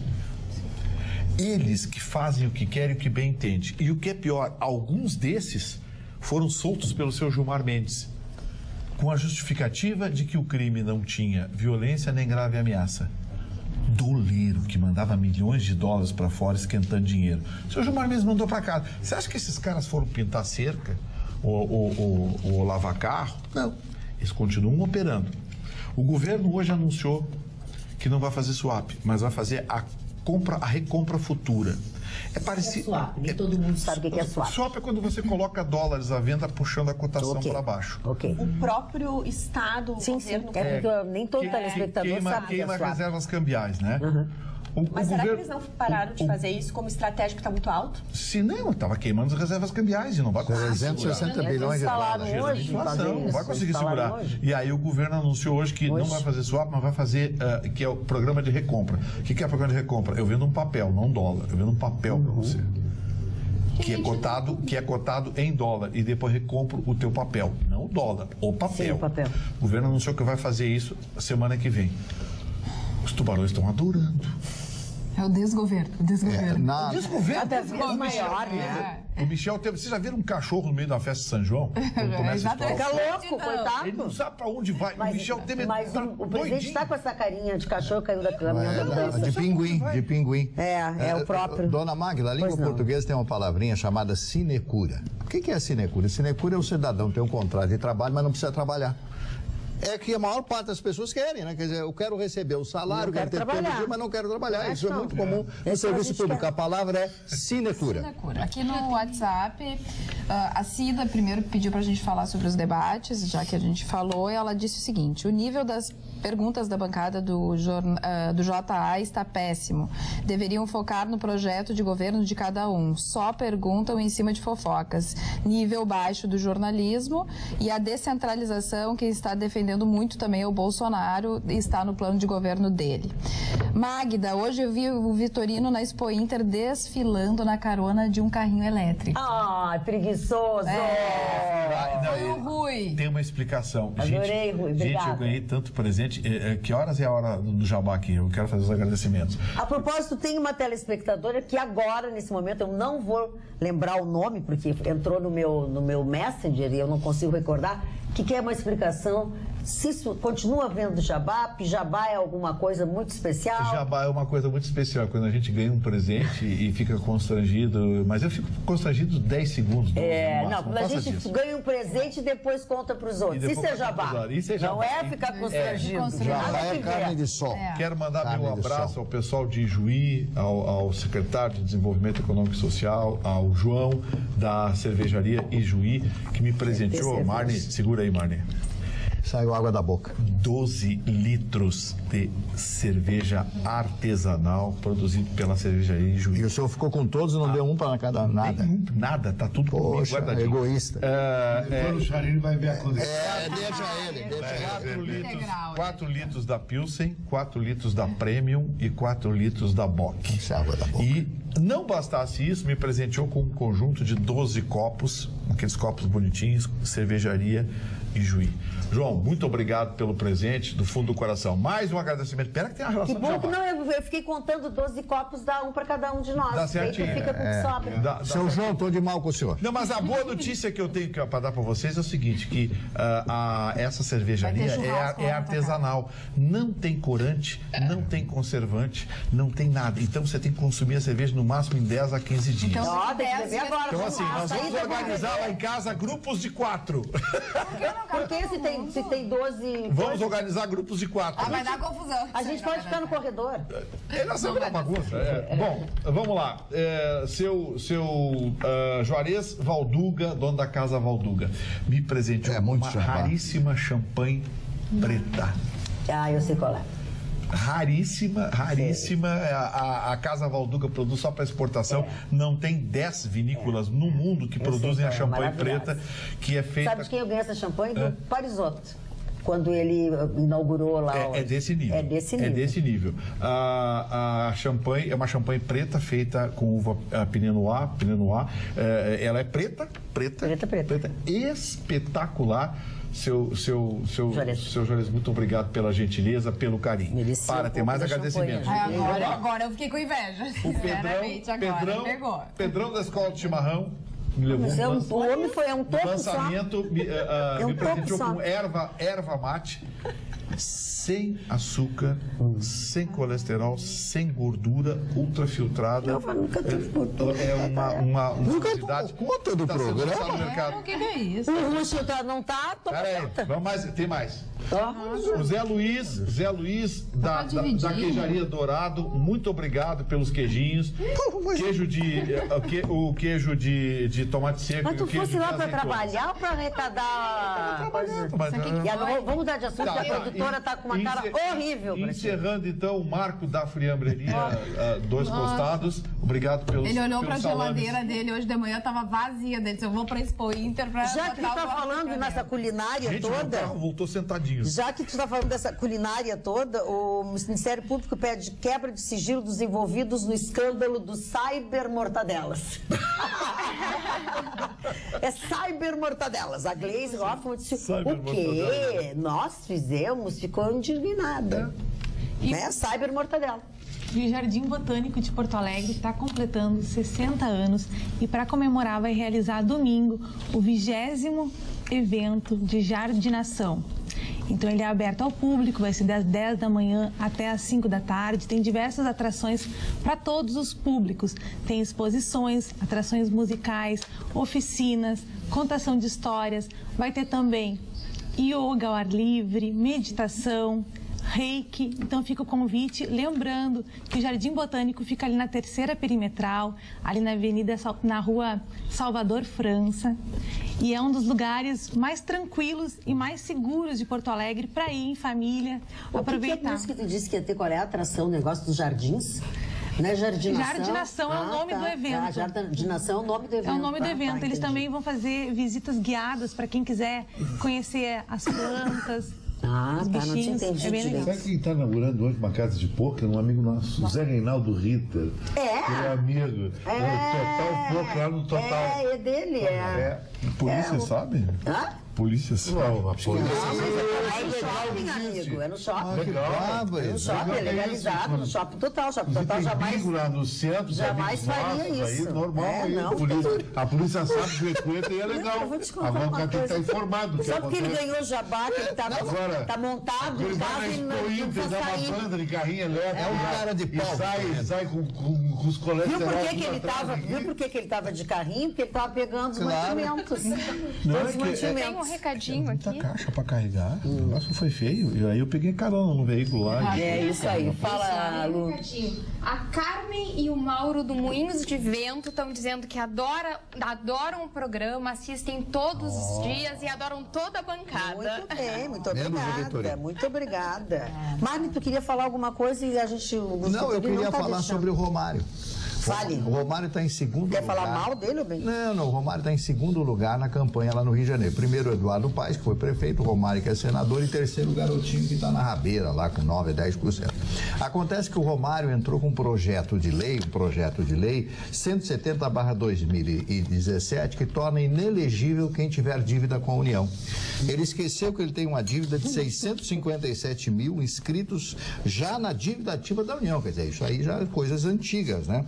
Eles que fazem o que querem e o que bem entendem. E o que é pior, alguns desses foram soltos pelo seu Gilmar Mendes, com a justificativa de que o crime não tinha violência nem grave ameaça. Doleiro que mandava milhões de dólares para fora esquentando dinheiro. O seu Gilmar Mendes mandou para casa. Você acha que esses caras foram pintar cerca ou lavar carro? Não. Eles continuam operando. O governo hoje anunciou que não vai fazer swap, mas vai fazer a recompra futura. É parecido. Swap, nem todo mundo sabe o que é swap. Swap é quando você coloca dólares à venda puxando a cotação para baixo. O próprio Estado, o governo... porque nem todo telespectador sabe queima reservas cambiais, né? Mas será que eles não pararam de fazer isso como estratégia que está muito alto? Se não, estava queimando as reservas cambiais e não vai conseguir 360 bilhões de dólares. Não vai conseguir segurar. E aí o governo anunciou hoje que não vai fazer swap, mas vai fazer, que é o programa de recompra. O que é o programa de recompra? Eu vendo um papel, não um dólar. Eu vendo um papel para você. Que é cotado em dólar e depois recompro o teu papel. Não o dólar, o papel. Sim, o papel. O governo anunciou que vai fazer isso semana que vem. Os tubarões estão adorando. É o desgoverno. O desgoverno. O desgoverno. Cada vez maior, né? O Michel teve... Vocês já viram um cachorro no meio da festa de São João? Fica louco, coitado. Ele não sabe pra onde vai. Mas, o Michel teve... Mas o presidente está com essa carinha de cachorro caiu da caminhão da mudança. De pinguim. É o próprio. Dona Magda, a língua portuguesa tem uma palavrinha chamada sinecura. O que é sinecura? Sinecura é o cidadão ter um contrato de trabalho, mas não precisa trabalhar. É que a maior parte das pessoas querem, né? Quer dizer, eu quero receber o salário, quero ter todo dia, mas não quero trabalhar. Isso é muito comum no serviço público. A palavra é sinecura. Aqui no WhatsApp, a Cida primeiro pediu pra gente falar sobre os debates, já que a gente falou, e ela disse o seguinte: o nível das perguntas da bancada do JA está péssimo. Deveriam focar no projeto de governo de cada um. Só perguntam em cima de fofocas. Nível baixo do jornalismo e a descentralização que está defendendo muito também o Bolsonaro está no plano de governo dele. Magda, hoje eu vi o Vitorino na Expo Inter desfilando na carona de um carrinho elétrico. Preguiçoso! Foi o Rui. Tem uma explicação. Adorei, Rui. Obrigada. Gente, eu ganhei tanto presente. Que horas é a hora do jabá aqui? Eu quero fazer os agradecimentos. A propósito, tem uma telespectadora que agora, nesse momento, eu não vou lembrar o nome, porque entrou no meu Messenger e eu não consigo recordar, que quer uma explicação. Se isso continua vendo jabá, jabá é alguma coisa muito especial? Jabá é uma coisa muito especial, quando a gente ganha um presente e fica constrangido, mas eu fico constrangido 10 segundos. Quando a gente ganha um presente e depois conta para os outros. Isso é jabá. Não é ficar constrangido. Jabá é carne de sol. Quero mandar meu abraço ao pessoal de Ijuí, ao secretário de Desenvolvimento Econômico e Social, ao João da cervejaria Ijuí, que me presenteou. Marne, segura aí, Marne. Saiu água da boca. 12 litros de cerveja artesanal produzido pela cervejaria Ijuí. E o senhor ficou com todos e não deu um para cada nada? Nada, tá tudo comigo guardadinho. Egoísta. Quando o Charino vai ver a condição. Deixa ele. 4 litros da Pilsen, 4 litros da Premium e 4 litros da Bock. Isso é água da boca. E não bastasse isso, me presenteou com um conjunto de 12 copos, aqueles copos bonitinhos, cervejaria Ijuí. João, muito obrigado pelo presente, do fundo do coração. Mais um agradecimento. Pera que tem uma relação de jabá. Que bom que não, eu fiquei contando 12 copos, dá um para cada um de nós. Dá certinho. Fica com o que sobra. Seu João, tô de mal com o senhor. Não, mas a boa notícia que eu tenho para dar para vocês é o seguinte, que essa cervejaria é artesanal. Não tem corante, não tem conservante, não tem nada. Então você tem que consumir a cerveja no máximo em 10 a 15 dias. Então, tem que beber agora. Então assim, nós vamos organizar lá em casa grupos de 4. Porque se tem 12... Vamos organizar grupos de 4. Vai dar confusão. A gente pode ficar no corredor. Nós vamos na bagunça. Bom, vamos lá. Seu Juarez Valduga, dono da casa Valduga, me presenteou uma raríssima champanhe preta. Eu sei qual é. raríssima. A Casa Valduga produz só para exportação. Não tem 10 vinícolas no mundo que produzem a champanhe preta, que é feita... Sabe de quem eu ganhei essa champanhe? Do Parisotto. Quando ele inaugurou lá... É desse nível. É desse nível. É desse nível. A champanhe é uma champanhe preta feita com uva Pinot Noir. Ela é preta. Espetacular. Seu Juarez, muito obrigado pela gentileza, pelo carinho. Para ter mais agradecimentos. Agora eu fiquei com inveja. O Pedrão da Escola de Chimarrão me levou o homem foi um toco lançamento, me presenteou com erva mate, sem açúcar, sem colesterol, sem gordura, ultrafiltrada. Nunca teve gordura. É uma novidade. Conta do programa. No mercado. O que é isso? O filtrado não tá? Peraí, vamos mais, tem mais. O Zé Luiz da Queijaria Dourado, muito obrigado pelos queijinhos. O queijo de tomate seco. Mas tu e o queijo fosse lá de para azeitona. trabalhar ou para arrecadar? Vamos mudar de assunto, porque a produtora está com uma cara horrível. Encerrando então o marco da friambreria, 2 costados. Obrigado pelos Ele olhou para a salames. geladeira dele hoje de manhã, estava vazia dele. Eu vou para Expo Inter para... Já que tu está falando nessa culinária toda... Meu carro voltou sentadinho. Já que tu está falando dessa culinária toda, o Ministério Público pede quebra de sigilo dos envolvidos no escândalo dos cybermortadelas. É cybermortadelas. A Gleisi Hoffmann disse, o quê? Nós fizemos? Ficou indignada. Né? Cybermortadela. E o Jardim Botânico de Porto Alegre está completando 60 anos e para comemorar vai realizar domingo o 20º evento de jardinação. Então ele é aberto ao público, vai ser das 10 da manhã até as 5 da tarde, tem diversas atrações para todos os públicos, tem exposições, atrações musicais, oficinas, contação de histórias, vai ter também yoga ao ar livre, meditação, reiki. Então fica o convite, lembrando que o Jardim Botânico fica ali na 3ª Perimetral, ali na rua Salvador França, e é um dos lugares mais tranquilos e mais seguros de Porto Alegre para ir em família, aproveitar. O que tu disse que ia ter, qual é a atração, o negócio dos jardins? Não é jardinação? Jardinação é o nome do evento. Jardinação é o nome do evento. É o nome do evento. Eles também vão fazer visitas guiadas para quem quiser conhecer as plantas. Não tinha entendido. Sabe quem está inaugurando hoje uma casa de pôquer? Um amigo nosso, Zé Reinaldo Ritter. Ele é amigo. Total Poker lá no Total. É dele, Polícia sabe? Polícia sabe. A polícia é no shopping, amigo. É no shopping. É no shopping, é legalizado. No shopping Total. Shopping Total jamais... lá no centro. Jamais faria isso. Aí, normal. A polícia sabe que o Equeta e é legal. Agora o cara tem que estar informado. Sabe que ele ganhou jabá, que ele está montado em casa e não faz dar uma banda de carrinho elétrico. É um cara de pau. Sai com os colesterol. Viu por que ele estava de carrinho? Porque ele estava pegando os mantimentos. Tem um recadinho aqui. Muita caixa para carregar. O negócio foi feio. E aí eu peguei carona no veículo lá. É isso aí. Fala, Lu. A Carmen e o Mauro do Moinhos de Vento estão dizendo que adoram o programa, assistem todos os dias e adoram toda a bancada. Muito bem, muito obrigada. Muito obrigada. Marmi, tu queria falar alguma coisa e a gente... Não, eu queria falar sobre o Romário. Fale. O Romário está em segundo lugar. Quer falar mal dele ou bem? Não, o Romário está em segundo lugar na campanha lá no Rio de Janeiro. Primeiro, Eduardo Paes, que foi prefeito, o Romário, que é senador, e terceiro, o Garotinho, que está na rabeira lá com 9% a 10%. Acontece que o Romário entrou com um projeto de lei 170/2017, que torna inelegível quem tiver dívida com a União. Ele esqueceu que ele tem uma dívida de 657 mil inscritos já na dívida ativa da União. Quer dizer, isso aí já é coisas antigas, né?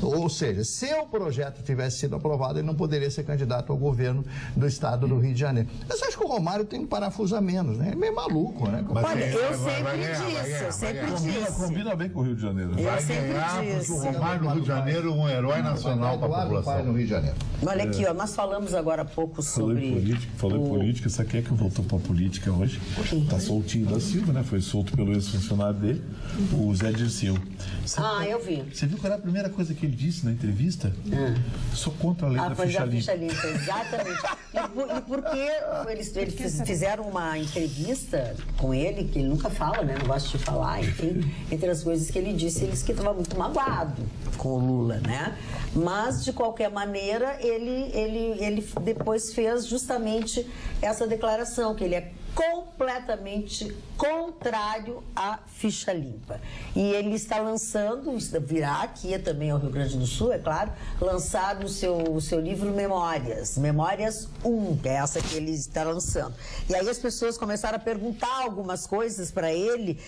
Ou seja, se o projeto tivesse sido aprovado, ele não poderia ser candidato ao governo do estado do Rio de Janeiro. Mas acho que o Romário tem um parafuso a menos, né? Ele é meio maluco, né? Olha, eu sempre disse. Combina bem com o Rio de Janeiro. Vai ganhar, porque o Romário no Rio de Janeiro é um herói nacional para a população. No Rio de Janeiro. Olha aqui, ó, nós falamos agora há pouco sobre... Falei política, sabe quem é que voltou para a política hoje? Tá soltinho da Silva, né? Foi solto pelo ex-funcionário dele, o Zé Dirceu. Eu vi. Você viu qual era a primeira coisa que ele disse na entrevista? Sou contra a lei da ficha limpa. Ficha limpa, exatamente. E porque eles fizeram uma entrevista com ele, que ele nunca fala, né? Não gosta de falar, enfim. Entre as coisas que ele disse, ele disse que estava muito magoado com o Lula, né? Mas, de qualquer maneira, ele depois fez justamente essa declaração, que ele é completamente contrário à ficha limpa. E ele está lançando, virá aqui também ao Rio Grande do Sul, é claro, lançar o seu livro Memórias 1, que é essa que ele está lançando. E aí as pessoas começaram a perguntar algumas coisas para ele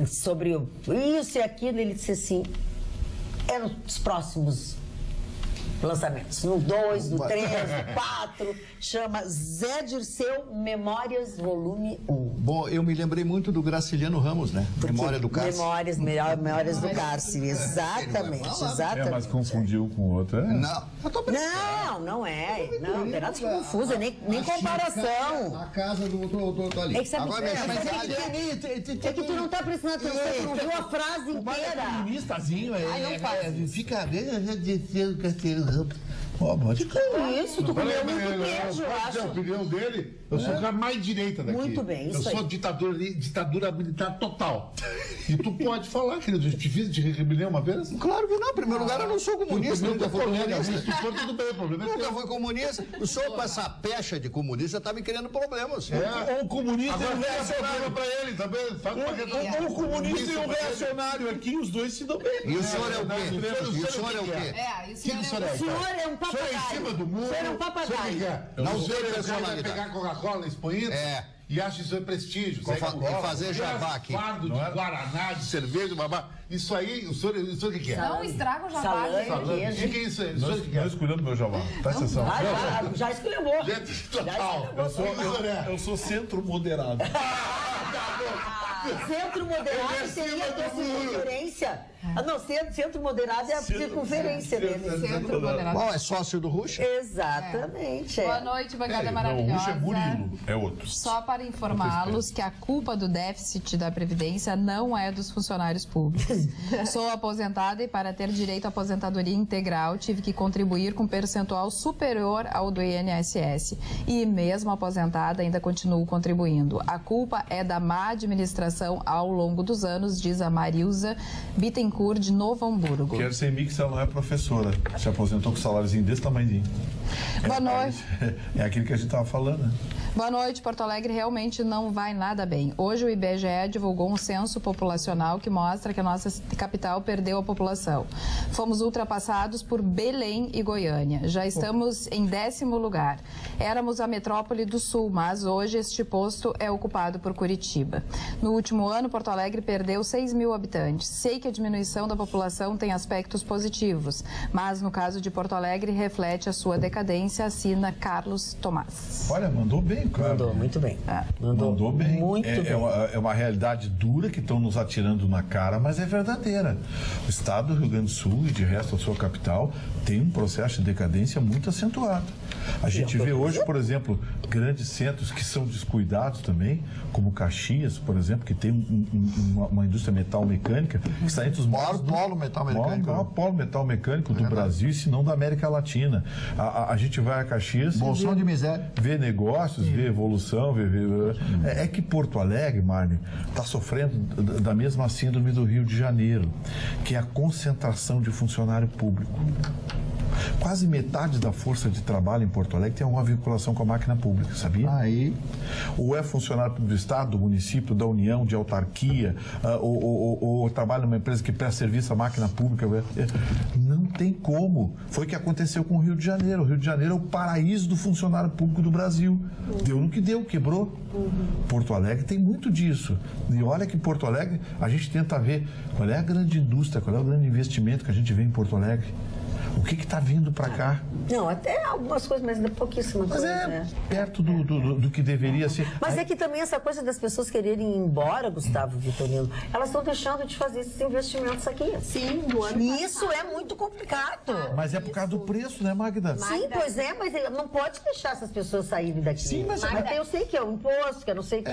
sobre isso e aquilo. Ele disse assim, nos próximos lançamentos, no 2, no 3, no 4, chama Zé Dirceu Memórias Volume 1. Bom, eu me lembrei muito do Graciliano Ramos, né? Memória do Cárcere. Memórias do Cárcere, exatamente, exatamente. Mas confundiu com outra. Não, eu tô não é. Não tem nada de confuso, nem comparação. A casa do outro ali. É que sabe que tu não tá prestando atenção, tu não viu a frase inteira. Comunistazinho, fica isso, tu comeu muito queijo, eu acho. A opinião dele, eu sou o cara mais direita daqui. Muito bem, isso aí. Eu sou ditadura militar total. E tu pode falar, querido, te rebelião uma vez? Claro que não, em primeiro lugar eu não sou comunista, nunca fui comunista. Se for, tudo bem, o problema é nunca fui comunista. O senhor com essa pecha de comunista tá me criando problemas. Um comunista e um reacionário pra ele também. Um comunista e um reacionário aqui, os dois se dão bem. E o senhor é o quê? E o senhor é o quê? O senhor é um papagaio. Em cima do muro. O senhor é um papagaio. Não sei personalidade. Vai pegar Coca-Cola, Expoído. E acha isso é prestígio. E fazer jabá aqui. Fardo de Guaraná, de cerveja, babá. Isso aí, o senhor o que quer? Não estraga o jabá. O que é isso aí? Não escolhendo meu jabá. Presta atenção. Já escolheu. Eu sou centro moderado. Centro moderado seria a circunferência. Não, centro moderado é a circunferência dele. Centro moderado. Qual é sócio do Ruxa? Exatamente. Boa noite, bancada maravilhosa. O Ruxa é Murilo, é outro. Só para informá-los que a culpa do déficit da Previdência não é dos funcionários públicos. Sou aposentada e para ter direito à aposentadoria integral tive que contribuir com percentual superior ao do INSS. E mesmo aposentada ainda continuo contribuindo. A culpa é da má administração ao longo dos anos, diz a Marilza Bittencourt de Novo Hamburgo. Quero ser mix, ela não é professora. Se aposentou com saláriozinho desse tamanhozinho. Boa noite. É aquilo que a gente estava falando, né? Boa noite. Porto Alegre realmente não vai nada bem. Hoje o IBGE divulgou um censo populacional que mostra que a nossa capital perdeu a população. Fomos ultrapassados por Belém e Goiânia. Já estamos em 10º lugar. Éramos a metrópole do Sul, mas hoje este posto é ocupado por Curitiba. No último ano, Porto Alegre perdeu 6.000 habitantes. Sei que a diminuição da população tem aspectos positivos, mas no caso de Porto Alegre reflete a sua decadência, assina Carlos Tomás. Olha, mandou bem, cara. Mandou muito bem. Mandou bem. Muito bem. É uma realidade dura que estão nos atirando na cara, mas é verdadeira. O estado do Rio Grande do Sul e de resto a sua capital tem um processo de decadência muito acentuado. A gente vê hoje, por exemplo, grandes centros que são descuidados também, como Caxias, por exemplo, que tem uma indústria metal mecânica que está entre os maiores polo metal mecânico. Maior polo metal mecânico do Brasil, se não da América Latina. A gente vai a Caxias bolsão de miséria, vê negócios, vê evolução, é que Porto Alegre, Marne, está sofrendo da mesma síndrome do Rio de Janeiro, que é a concentração de funcionário público. Quase metade da força de trabalho em Porto Alegre tem uma vinculação com a máquina pública, sabia? Aí. Ou é funcionário do Estado, do município, da União, de autarquia, ou trabalha numa empresa que presta serviço à máquina pública. Não tem como. Foi o que aconteceu com o Rio de Janeiro. O Rio de Janeiro é o paraíso do funcionário público do Brasil. Deu no que deu, quebrou. Porto Alegre tem muito disso. E olha que Porto Alegre, a gente tenta ver qual é a grande indústria, qual é o grande investimento que a gente vê em Porto Alegre. O que está vindo para cá? Não, até algumas coisas, mas pouquíssima coisa. Mas né? Perto do que deveria ser. Mas é que também essa coisa das pessoas quererem ir embora, Gustavo Vitorino, elas estão deixando de fazer esses investimentos aqui. Sim, no ano E isso é muito complicado. Mas é por causa do preço, né, Magda? Sim, pois é, mas não pode deixar essas pessoas saírem daqui. Sim, mas eu sei que é o imposto, que eu não sei o que.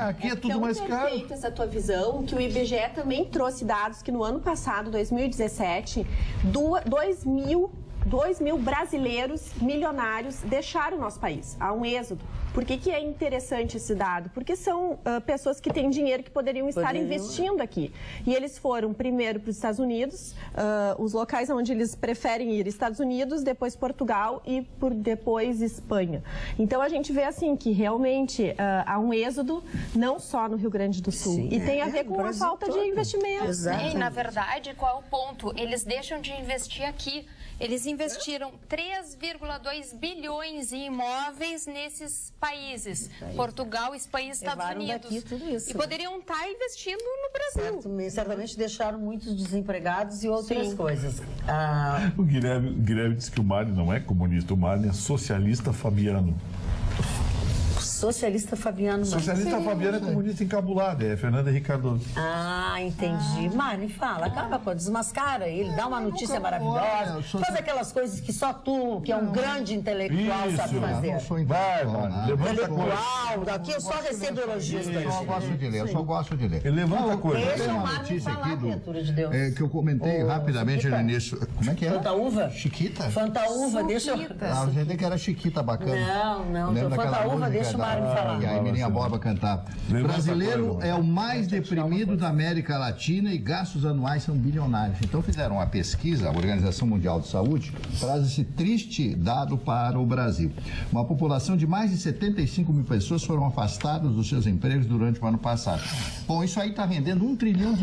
Aqui é tudo mais caro. Perfeita essa tua visão, que o IBGE também trouxe dados que no ano passado, 2017, 2 mil brasileiros milionários deixaram o nosso país. Há um êxodo. Por que é interessante esse dado? Porque são pessoas que têm dinheiro que poderiam estar investindo aqui. E eles foram primeiro para os Estados Unidos, os locais onde eles preferem ir, Estados Unidos, depois Portugal e depois Espanha. Então a gente vê assim que realmente há um êxodo, não só no Rio Grande do Sul. Sim, e tem a ver com a falta de investimento. Sim, na verdade, qual é o ponto? Eles deixam de investir aqui. Eles investiram 3,2 bilhões em imóveis nesses países. Portugal, Espanha e Estados Unidos. Daqui, tudo isso, e poderiam estar investindo no Brasil. Certamente deixaram muitos desempregados e outras coisas. O Guilherme disse que o Mário não é comunista, o Mário é socialista fabiano. Socialista Fabiano. Socialista Fabiano é comunista encabulado, é Fernanda Ricardo. Entendi. Mari, fala, acaba com desmascara ele, dá uma notícia maravilhosa, faz aquelas coisas que só tu, que é um grande intelectual, sabe fazer. Eu não sou intelectual, intelectual, aqui eu só recebo elogios. Eu só gosto de ler, eu só gosto de ler. Levanta a coisa. Deixa uma notícia aqui que eu comentei rapidamente no início. Como é que era? Fantaúva? Chiquita? Fantaúva, deixa eu... A gente que era Chiquita bacana. Não, Fantaúva, deixa o Mário falar. E a Emilinha Borba cantar. O brasileiro é o mais deprimido da América Latina e gastos anuais são bilionários. Então fizeram uma pesquisa, a Organização Mundial de Saúde traz esse triste dado para o Brasil. Uma população de mais de 75 mil pessoas foram afastadas dos seus empregos durante o ano passado. Bom, isso aí está rendendo $1 trilhão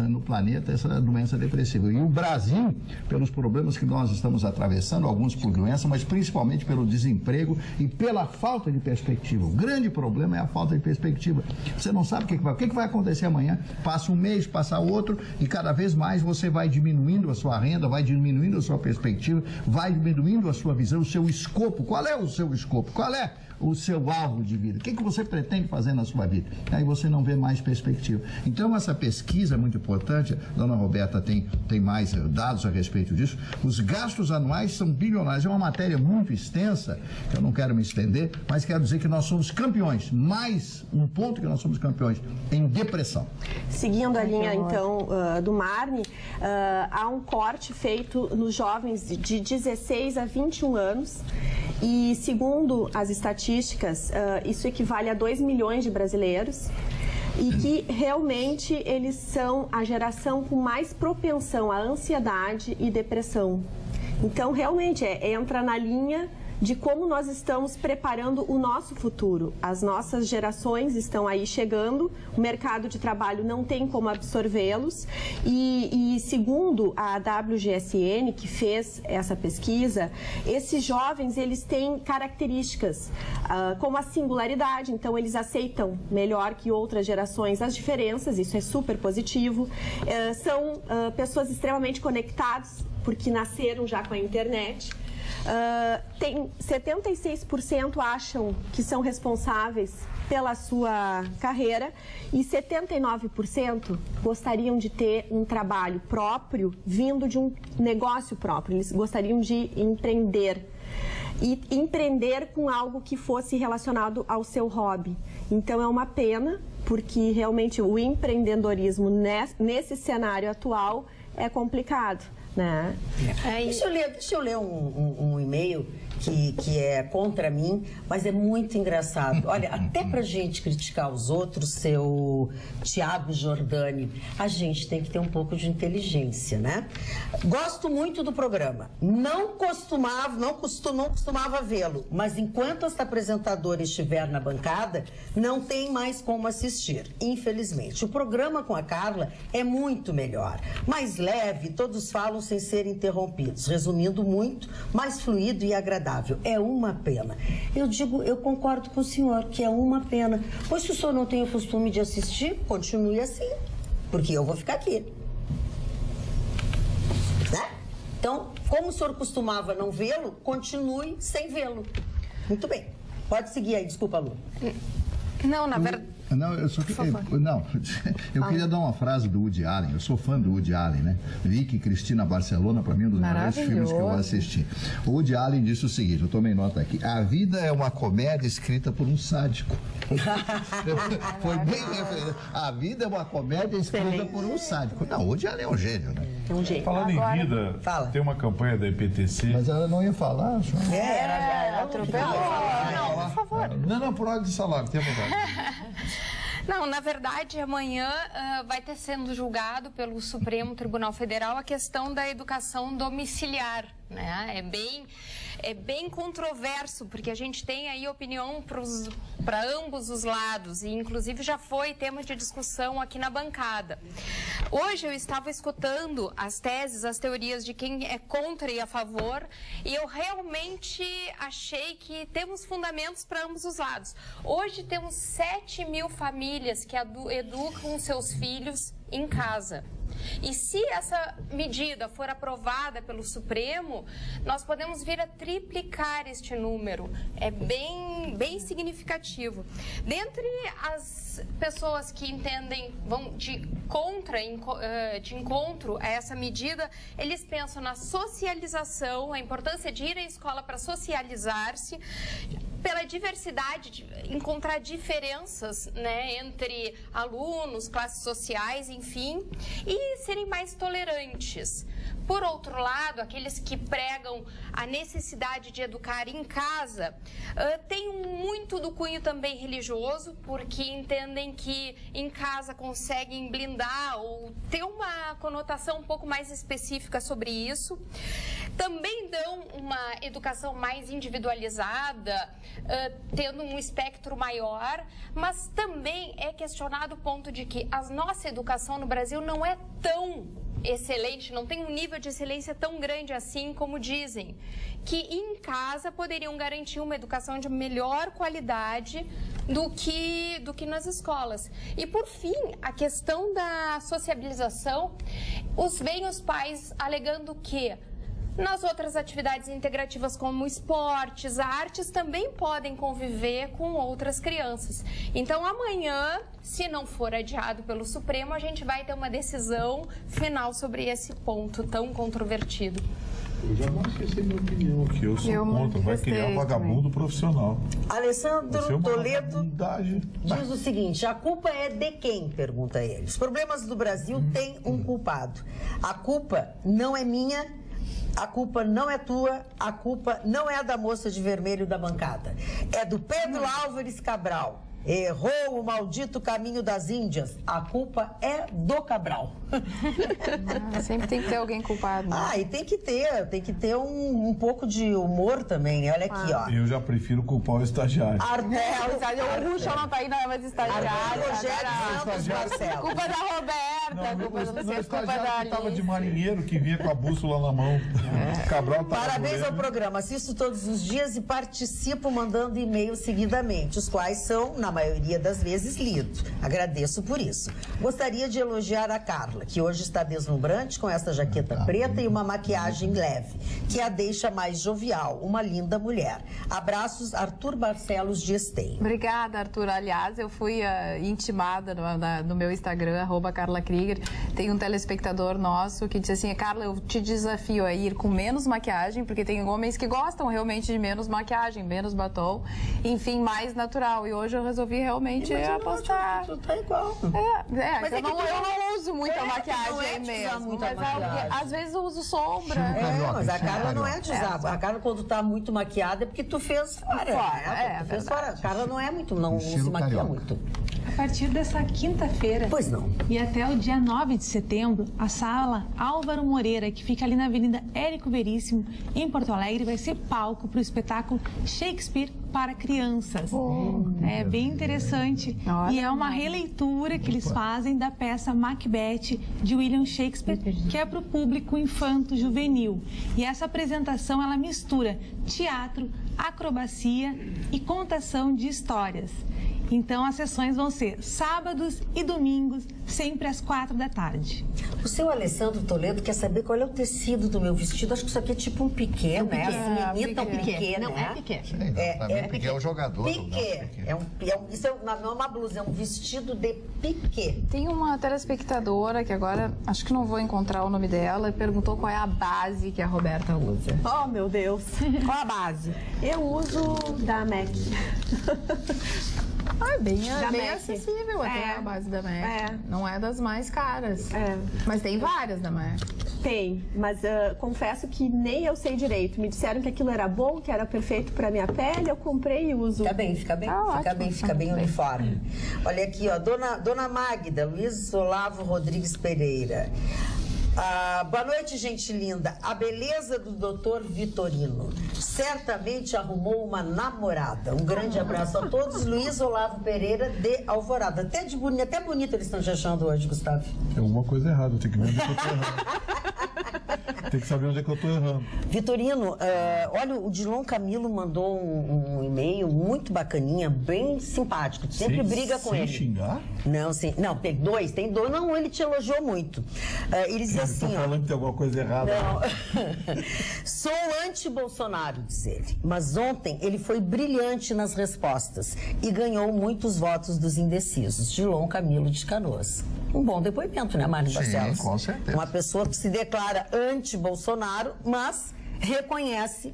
no planeta, essa doença depressiva. E o Brasil, pelos problemas que nós estamos atravessando, alguns por doença, mas principalmente pelo desemprego e pela falta de perspectiva. O grande problema é a falta de perspectiva. Você não sabe o que vai acontecer amanhã. Passa um mês, passa outro e cada vez mais você vai diminuindo a sua renda, vai diminuindo a sua perspectiva, vai diminuindo a sua visão, o seu escopo. Qual é o seu escopo? Qual é o seu alvo de vida? O que você pretende fazer na sua vida? Aí você não vê mais perspectiva. Então essa pesquisa é muito importante. A dona Roberta tem mais dados a respeito disso. Os gastos anuais são bilionários. É uma matéria muito extensa, que eu não quero me estender, mas quero dizer que nós somos campeões. Mais um ponto que nós somos campeões em depressão. Seguindo a linha, então, do Marne, há um corte feito nos jovens de 16 a 21 anos e, segundo as estatísticas, isso equivale a 2 milhões de brasileiros e que realmente eles são a geração com mais propensão à ansiedade e depressão. Então, realmente, entra na linha de como nós estamos preparando o nosso futuro. As nossas gerações estão aí chegando, o mercado de trabalho não tem como absorvê-los e segundo a WGSN, que fez essa pesquisa, esses jovens, eles têm características como a singularidade, então eles aceitam melhor que outras gerações as diferenças, isso é super positivo. São pessoas extremamente conectadas, porque nasceram já com a internet. 76% acham que são responsáveis pela sua carreira e 79% gostariam de ter um trabalho próprio vindo de um negócio próprio. Eles gostariam de empreender. E empreender com algo que fosse relacionado ao seu hobby. Então é uma pena, porque realmente o empreendedorismo nesse cenário atual é complicado. Né? Deixa eu ler um e-mail que é contra mim, mas é muito engraçado. Olha, até pra gente criticar os outros, seu Tiago Giordani, a gente tem que ter um pouco de inteligência, né? Gosto muito do programa. Não costumava vê-lo, mas enquanto esta apresentadora estiver na bancada, não tem mais como assistir, infelizmente. O programa com a Carla é muito melhor, mais leve, todos falam sem ser interrompidos. Resumindo muito, mais fluido e agradável. É uma pena. Eu concordo com o senhor que é uma pena. Pois se o senhor não tem o costume de assistir, continue assim, porque eu vou ficar aqui. Né? Então, como o senhor costumava não vê-lo, continue sem vê-lo. Muito bem. Pode seguir aí, desculpa, Lu. Não, na verdade... Não, eu só eu queria dar uma frase do Woody Allen. Eu sou fã do Woody Allen, né? Vicky Cristina Barcelona, para mim, é um dos melhores filmes que eu assisti. O Woody Allen disse o seguinte, eu tomei nota aqui: a vida é uma comédia escrita por um sádico. Foi bem referente. A vida é uma comédia escrita por um sádico. Não, o Woody Allen é um gênio, né? É um gênio. Falando em vida, tem uma campanha da EPTC. Mas ela não ia falar, só. Era atropelou. Não, por favor. Não, por ordem de salário, tem a vontade. Não, na verdade, amanhã vai ter sendo julgado pelo Supremo Tribunal Federal a questão da educação domiciliar, né? É bem controverso, porque a gente tem aí opinião para ambos os lados, e inclusive já foi tema de discussão aqui na bancada. Hoje eu estava escutando as teses, as teorias de quem é contra e a favor, e eu realmente achei que temos fundamentos para ambos os lados. Hoje temos 7.000 famílias que educam seus filhos em casa. E se essa medida for aprovada pelo Supremo, nós podemos vir a triplicar este número. É bem significativo. Dentre as pessoas que entendem, vão de encontro a essa medida, eles pensam na socialização, a importância de ir à escola para socializar-se, pela diversidade, de encontrar diferenças, né, entre alunos, classes sociais, enfim, e serem mais tolerantes. Por outro lado, aqueles que pregam a necessidade de educar em casa têm muito do cunho também religioso, porque entendem que em casa conseguem blindar ou ter uma conotação um pouco mais específica sobre isso. Também dão uma educação mais individualizada, tendo um espectro maior, mas também é questionado o ponto de que a nossa educação no Brasil não é tão excelente, não tem um nível de excelência tão grande assim como dizem, que em casa poderiam garantir uma educação de melhor qualidade do que nas escolas. E por fim, a questão da sociabilização, os pais alegando que nas outras atividades integrativas como esportes, artes, também podem conviver com outras crianças. Então, amanhã, se não for adiado pelo Supremo, a gente vai ter uma decisão final sobre esse ponto tão controvertido. Eu já manifestei minha opinião aqui, eu sou contra, vai criar um vagabundo profissional. Alessandro Toledo diz o seguinte: a culpa é de quem? Pergunta ele. Os problemas do Brasil têm um culpado. A culpa não é minha. A culpa não é tua, a culpa não é da moça de vermelho da bancada. É do Pedro Álvares Cabral. Errou o maldito caminho das Índias. A culpa é do Cabral. Sempre tem que ter alguém culpado. Né? E tem que ter um pouco de humor também, né? Olha aqui, ó. Eu já prefiro culpar o estagiário. O Ruxo não tá aí, não é mais estagiário. Culpa da Roberta, culpa da Alice. Tava de marinheiro que vinha com a bússola na mão. Cabral tá. Parabéns ao programa. Assisto todos os dias e participo mandando e-mails seguidamente, os quais são, na maioria das vezes, lidos. Agradeço por isso. Gostaria de elogiar a Carla, que hoje está deslumbrante com essa jaqueta preta e uma maquiagem leve, que a deixa mais jovial. Uma linda mulher. Abraços, Arthur Barcelos de Esteio. Obrigada, Arthur. Aliás, eu fui intimada no meu Instagram, @CarlaKrieger. Tem um telespectador nosso que disse assim: Carla, eu te desafio a ir com menos maquiagem, porque tem homens que gostam realmente de menos maquiagem, menos batom, enfim, mais natural. E hoje eu resolvi realmente apostar. Tá igual. Mas eu não uso muita maquiagem mesmo. Mas às vezes eu uso sombra. Mas a Carla não é de usar. A Carla, quando tá muito maquiada, é porque tu fez fora. Tu fez fora. A Carla não é muito, não se maquia muito. A partir dessa quinta-feira. Pois não. E até o dia 9 de setembro, a sala Álvaro Moreira, que fica ali na Avenida Érico Veríssimo, em Porto Alegre, vai ser palco para o espetáculo Shakespeare para crianças. É bem interessante. E é uma releitura que eles fazem da peça Macbeth de William Shakespeare, que é para o público infanto-juvenil. E essa apresentação, ela mistura teatro, acrobacia e contação de histórias. Então as sessões vão ser sábados e domingos, sempre às 4 da tarde. O seu Alessandro Toledo quer saber qual é o tecido do meu vestido. Acho que isso aqui é tipo um piquê, né? As meninas piquê, não né? é piquê. Piquê é o jogador. Piquê. Isso não é uma blusa, é um vestido de piquê. Tem uma telespectadora que agora, acho que não vou encontrar o nome dela, e perguntou qual é a base que a Roberta usa. Oh, meu Deus. Qual a base? Eu uso da MAC. Bem MAC. acessível até a base da MAC. Não é das mais caras. É. Mas tem várias da MAC. Tem, mas confesso que nem eu sei direito. Me disseram que aquilo era bom, que era perfeito para minha pele, eu comprei e uso. Fica bem uniforme. Olha aqui, ó, Dona Magda, Luiz Olavo Rodrigues Pereira. Boa noite, gente linda. A beleza do Dr. Vitorino certamente arrumou uma namorada. Um grande abraço a todos. Luiz Olavo Pereira de Alvorada. Até bonito eles estão te achando hoje, Gustavo. Tem alguma coisa errada, eu tenho que ver onde é que eu tô errando. Tem que saber onde é que eu tô errando. Vitorino, olha, o Dilon Camilo mandou um e-mail muito bacaninha, bem simpático. Tu sempre briga com ele. Sem xingar? Não, sim. Não, tem dois. Não, ele te elogiou muito. Ele dizia assim, tá falando que tem alguma coisa errada. Não. Sou anti-Bolsonaro, diz ele. Mas ontem ele foi brilhante nas respostas e ganhou muitos votos dos indecisos. Dilon Camilo de Canoas. Um bom depoimento, né, Marlene Barcelos? Sim, com certeza. Uma pessoa que se declara anti-Bolsonaro, mas reconhece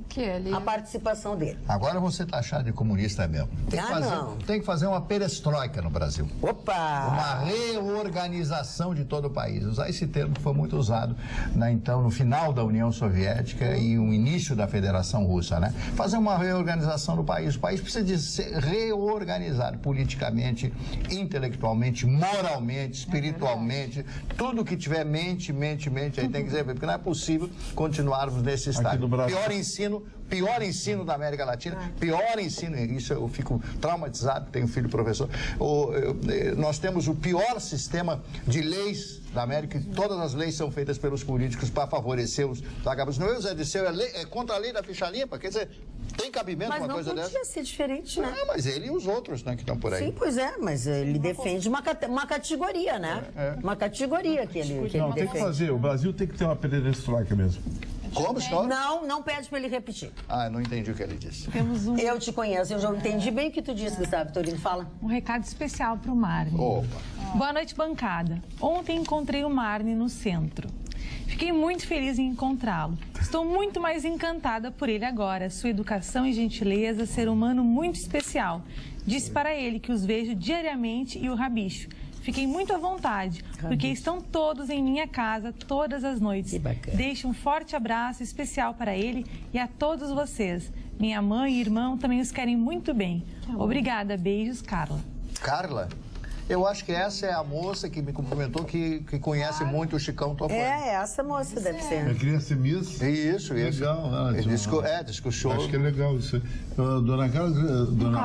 a participação dele. Agora você tá achado de comunista mesmo. Tem que fazer uma perestroika no Brasil. Opa! Uma reorganização de todo o país. Usar esse termo que foi muito usado no final da União Soviética e o início da Federação Russa, né? Fazer uma reorganização do país. O país precisa de ser reorganizado politicamente, intelectualmente, moralmente, espiritualmente. Tudo que tiver mente, aí tem que dizer, porque não é possível continuarmos nesse estado. Pior ensino da América Latina, pior ensino, isso eu fico traumatizado, tenho um filho professor. Nós temos o pior sistema de leis da América, e todas as leis são feitas pelos políticos para favorecer os vagabundos. Não é o Zé Disseu, é contra a lei da ficha limpa, quer dizer, tem cabimento uma coisa dessa? Mas não podia ser diferente, né? Não, mas ele e os outros, né, que estão por aí. Sim, pois é, mas ele defende uma categoria, né? Uma categoria que ele defende. Tem que fazer, o Brasil tem que ter uma perestroika mesmo. Como, senhor? Não pede para ele repetir. Eu não entendi o que ele disse. Eu te conheço, eu já entendi bem o que tu disse, Gustavo Vitorino. Fala. Um recado especial para o Marne. Opa. Boa noite, bancada. Ontem encontrei o Marne no centro. Fiquei muito feliz em encontrá-lo. Estou muito mais encantada por ele agora. Sua educação e gentileza, ser humano muito especial. Disse para ele que os vejo diariamente e o rabicho. Fiquei muito à vontade, porque estão todos em minha casa todas as noites. Deixo um forte abraço especial para ele e a todos vocês. Minha mãe e irmão também os querem muito bem. Obrigada, beijos, Carla. Carla? Eu acho que essa é a moça que me cumprimentou, que conhece muito o Chicão Topani. Essa moça deve ser. Eu queria ser Miss. Isso. Legal. Discussou. Acho que é legal isso. Dona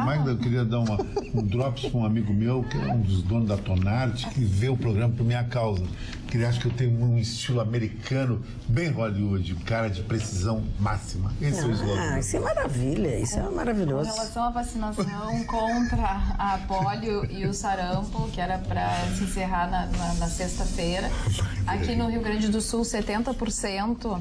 Magda, eu queria dar um drops para um amigo meu, que é um dos donos da Tonarte, que vê o programa por minha causa. Que ele acha que eu tenho um estilo americano, bem Hollywood, cara de precisão máxima. Esse é o slogan. Isso é maravilha, isso é maravilhoso. Com relação à vacinação contra a polio e o sarampo, que era para se encerrar na sexta-feira, aqui no Rio Grande do Sul, 70%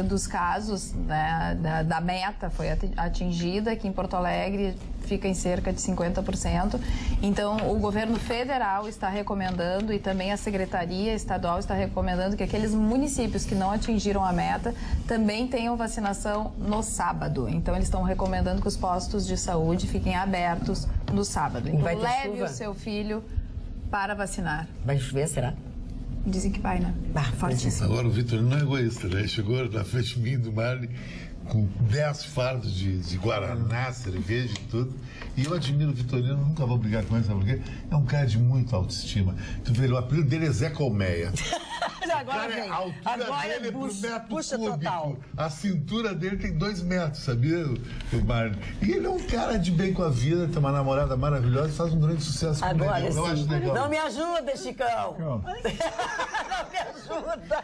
dos casos, né, da meta foi atingida. Aqui em Porto Alegre fica em cerca de 50%. Então, o governo federal está recomendando e também a Secretaria Estadual está recomendando que aqueles municípios que não atingiram a meta também tenham vacinação no sábado. Então, eles estão recomendando que os postos de saúde fiquem abertos no sábado. Então, leve o seu filho para vacinar. Vai chover, será? Dizem que vai, né? Fortíssimo. Agora o Vitor não é egoísta, né? Chegou na frente de mim do Marley com 10 fardos de Guaraná, cerveja e tudo. E eu admiro o Vitorino, nunca vou brigar com ele, sabe por quê? É um cara de muita autoestima. Tu vê, o apelido dele é Zé Colmeia. agora vem. A altura Agora dele é por metro puxa cúbico. total. A cintura dele tem 2 metros, sabia, Marne? E ele é um cara de bem com a vida, tem uma namorada maravilhosa e faz um grande sucesso com Agora ele. Eu acho sim. legal. Não me ajuda, Chicão. Não me ajuda.